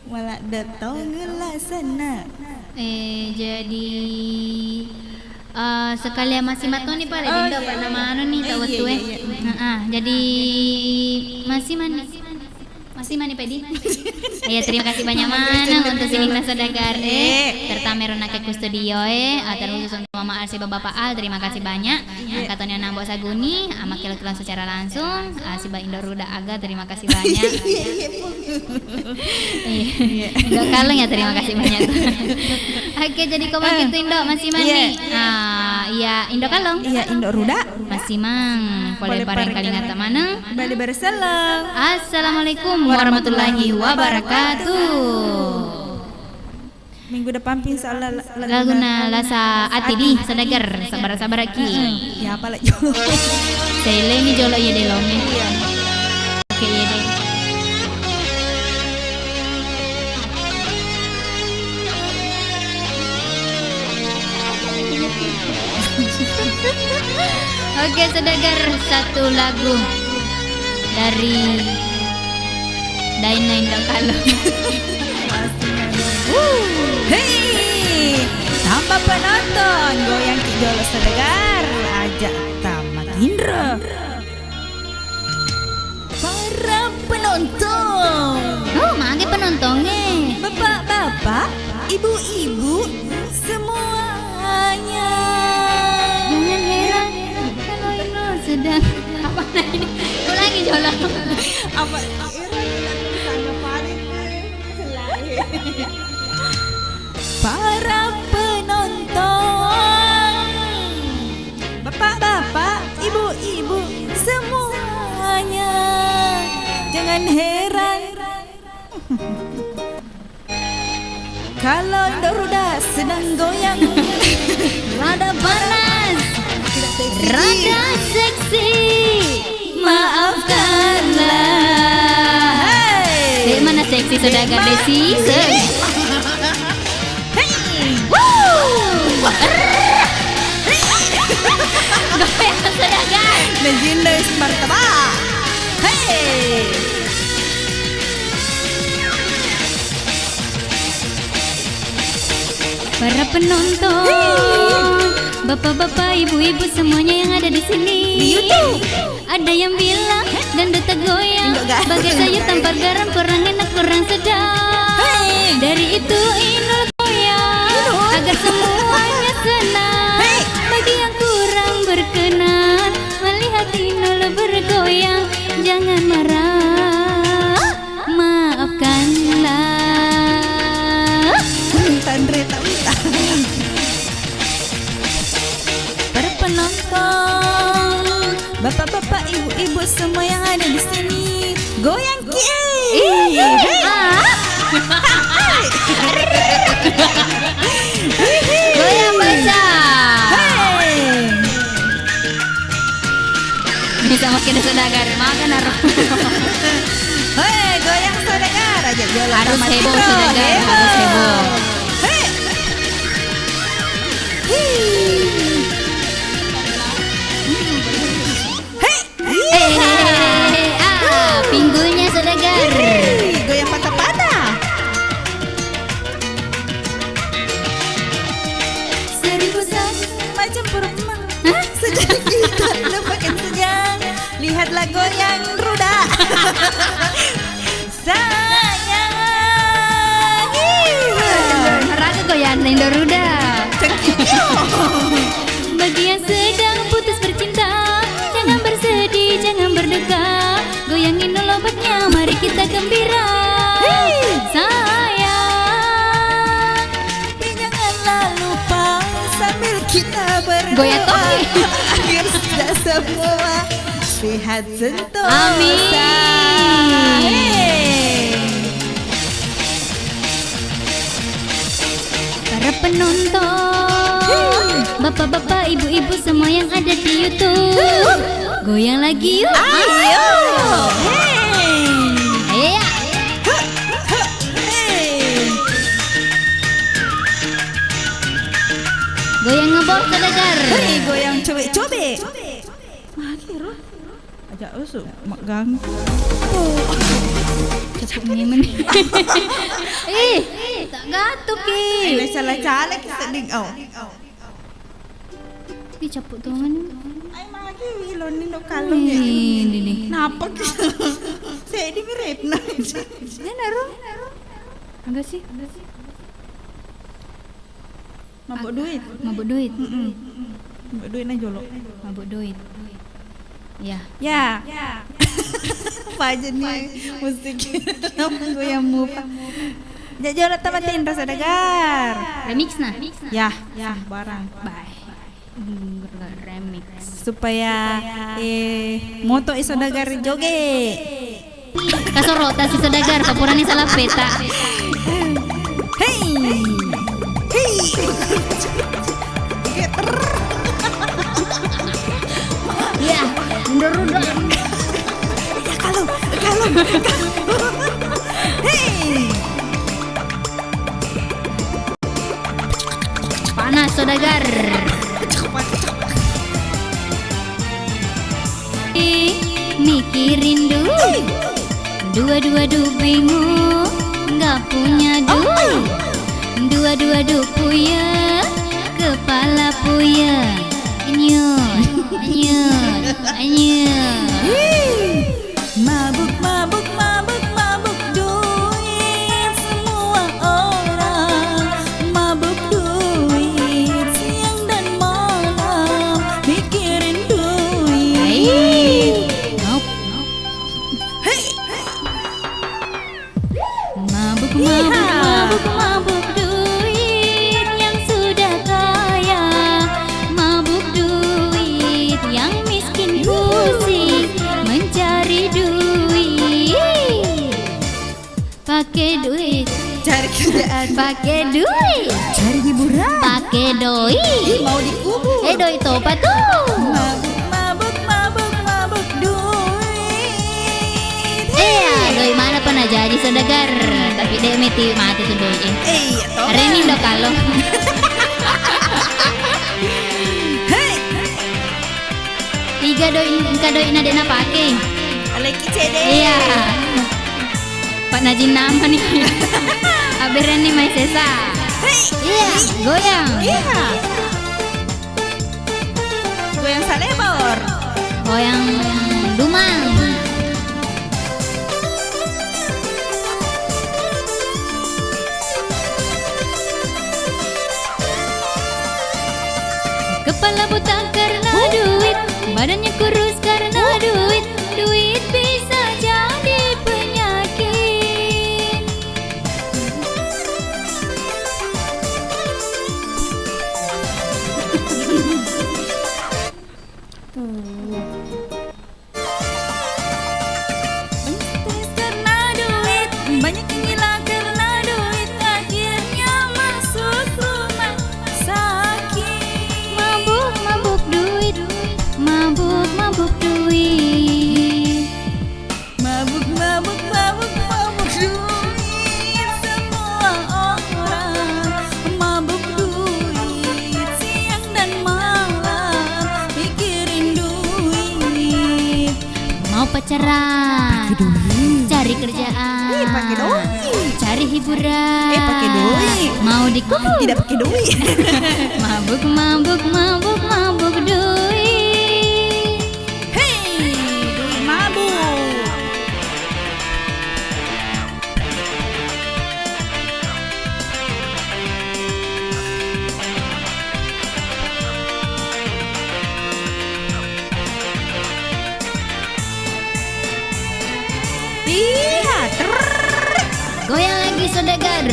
Malah datang gelak sana. Jadi sekali masih mato nih Pak, Dinda Pak nama anu nih tahu tuh jadi masih mani pedi. Ya terima kasih banyak mana untuk sini nasa dagar serta merona ke studio terkhusus untuk Mama Al si Bapak Al, terima kasih banyak. Katanya Nambok Saguni makil-kilan secara langsung si Mbak Indo Ruda Aga, terima kasih banyak. Indo Kaleng ya, terima kasih banyak. Oke, jadi kau makin tuh Indo masih mani. Iya Indo Kaleng. Iya Indo Ruda. Masih mang. Boleh pareng kali ngata mana? Bali bersalam. Assalamualaikum warahmatullahi wabarakatuh. Minggu depan insyaallah laguna lasa ati di sadagar sabar-sabar ki. Ya apa lagi? Saya ini jolo ya delome. Oke ya deh. Oke, sadagar satu lagu dari Daina Indah Kalong. Hei, tambah penonton goyang kijolo sadagar ajak tamat Indra. Para penonton. Oh, mage penontonnya. Bapak-bapak, ibu-ibu, semuanya. Jangan heran kalau Ino sedang apa ini? Ulangi jolo. Apa? Para penonton, bapak-bapak, ibu-ibu, semuanya, jangan heran kalau Doruda sedang goyang. Rada panas, rada seksi, maafkanlah. Hey. Mana seksi saudagar Desi? Goyang saudagar. Legenda martabak. Hey. Para penonton, bapak-bapak, ibu-ibu semuanya yang ada di sini. Di YouTube. Ada yang bilang dangdut goyang bagai sayur tanpa garam, kurang enak, kurang sedap. Dari itu Inul goyang agar semuanya senang. Bagi yang kurang berkenan melihat Inul bergoyang, jangan marah, maafkanlah. Tandre tak para penonton, bapak-bapak, ibu-ibu semua yang ada di sini, goyang goyang baca. Bisa makin saudagar, makan harus. Hei, goyang saudagar aja jual. Harus heboh saudagar, harus heboh. Pinggulnya saudagar. Goyang patah-patah. dengarlah goyang ruda. Sayang. Raga goyang Indo Ruda. Bagi yang sedang putus bercinta, jangan bersedih, jangan berduka. Goyangin dulu obatnya, mari kita gembira. Sayang, janganlah lupa sambil kita berdua. Goyang topi. Akhir sudah semua sehat sentosa. Amin. Para penonton, bapak-bapak, ibu-ibu semua yang ada di YouTube, goyang lagi yuk. Ayo. Iya. Goyang ngebor Saudagar. Goyang cobek-cobek. Akhirnya ajak usuk mak gang. Cepet ngemen. Tak gatuk ki. Ini salah-salah kita ding. Ki capuk tangan. Ai magi wilon ni dok kalong ya. Ini. Napa ki? Saya di mirip nah. Naro. Enggak sih? Mabuk duit. Mabuk duit. Mabuk duit na jolok. Mabuk duit. Ya. Apa aja nih musik goyang mupa. Jajal tamatin rasa Saudagar. Remix nah. Ya, barang. Bye. Remix. Supaya moto Saudagar joget. Kasorota si Saudagar kapurane salah peta. Hey. Ya, mundur-mundur. Ya kalau. Hey. Panas Saudagar. Mikirin duit. Dua-dua bingung, nggak punya duit. Dua-dua puya, kepala puya. Anyut. Mabuk duit semua orang. Mabuk duit siang dan malam mikirin duit. Mabuk duit yang sudah kaya. Mabuk duit yang miskin pusing mencari duit. Pakai duit cari kerjaan, pakai duit cari hiburan, pakai doi. Mau dikubur. Doi topa tuh. Mabuk duit. Doi mana pernah jadi Saudagar, tapi dia mati tuh doi. Renin dong kalau. Tiga doi nadena pakai. Lagi cede. Iya. Pak Najin nama nih. Aberan nih Mai Sesa. Iya, goyang. Iya. Goyang salebor. Goyang dumang. Kepala buta karena duit, badannya kurus karena duit. Duit bisa jadi penyakit. Stres karena duit, banyak yang hilang karena duit. Akhirnya masuk rumah sakit. Mabuk duit, mabuk duit. Mabuk duit semua orang. Mabuk duit siang dan malam mikirin duit. Mau pacaran, cari kerjaan, pakai doi. cari hiburan, pakai doi. Mau dikubur, Tidak pakai duit. mabuk duit. Hey, duit saudagar.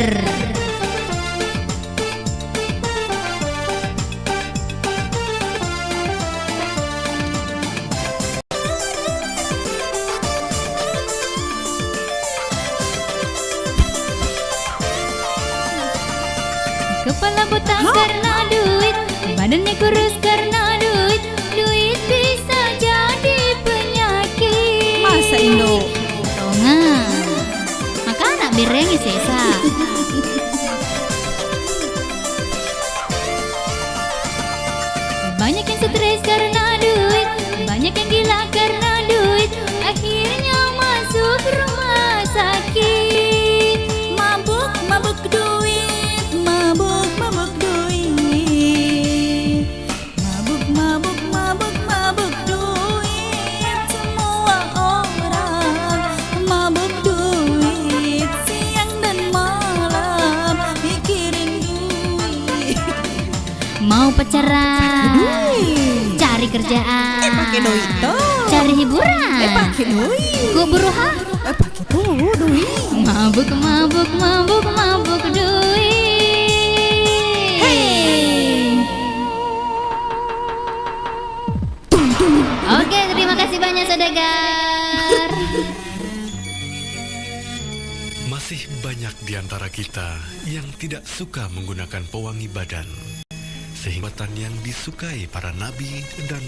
Kepala botak karena duit, badannya kurus karena duit. Duit bisa jadi penyakit. Masa Indo? Tonga. Maka anak berengis sesa. Banyak yang stres karena duit, banyak yang gila karena duit. Akhirnya masuk rumah sakit. Mabuk, mabuk duit, mabuk, mabuk duit. Mabuk, mabuk, mabuk, mabuk duit. Semua orang mabuk duit. Siang dan malam mikirin duit. Mau pacaran, cari kerjaan, pakai duit tuh. cari hiburan, pakai duit. kubur ha, pakai tuh duit. mabuk, mabuk, mabuk, mabuk duit. Oke, terima kasih banyak saudagar. Masih banyak di antara kita yang tidak suka menggunakan pewangi badan, sehingga yang disukai para nabi dan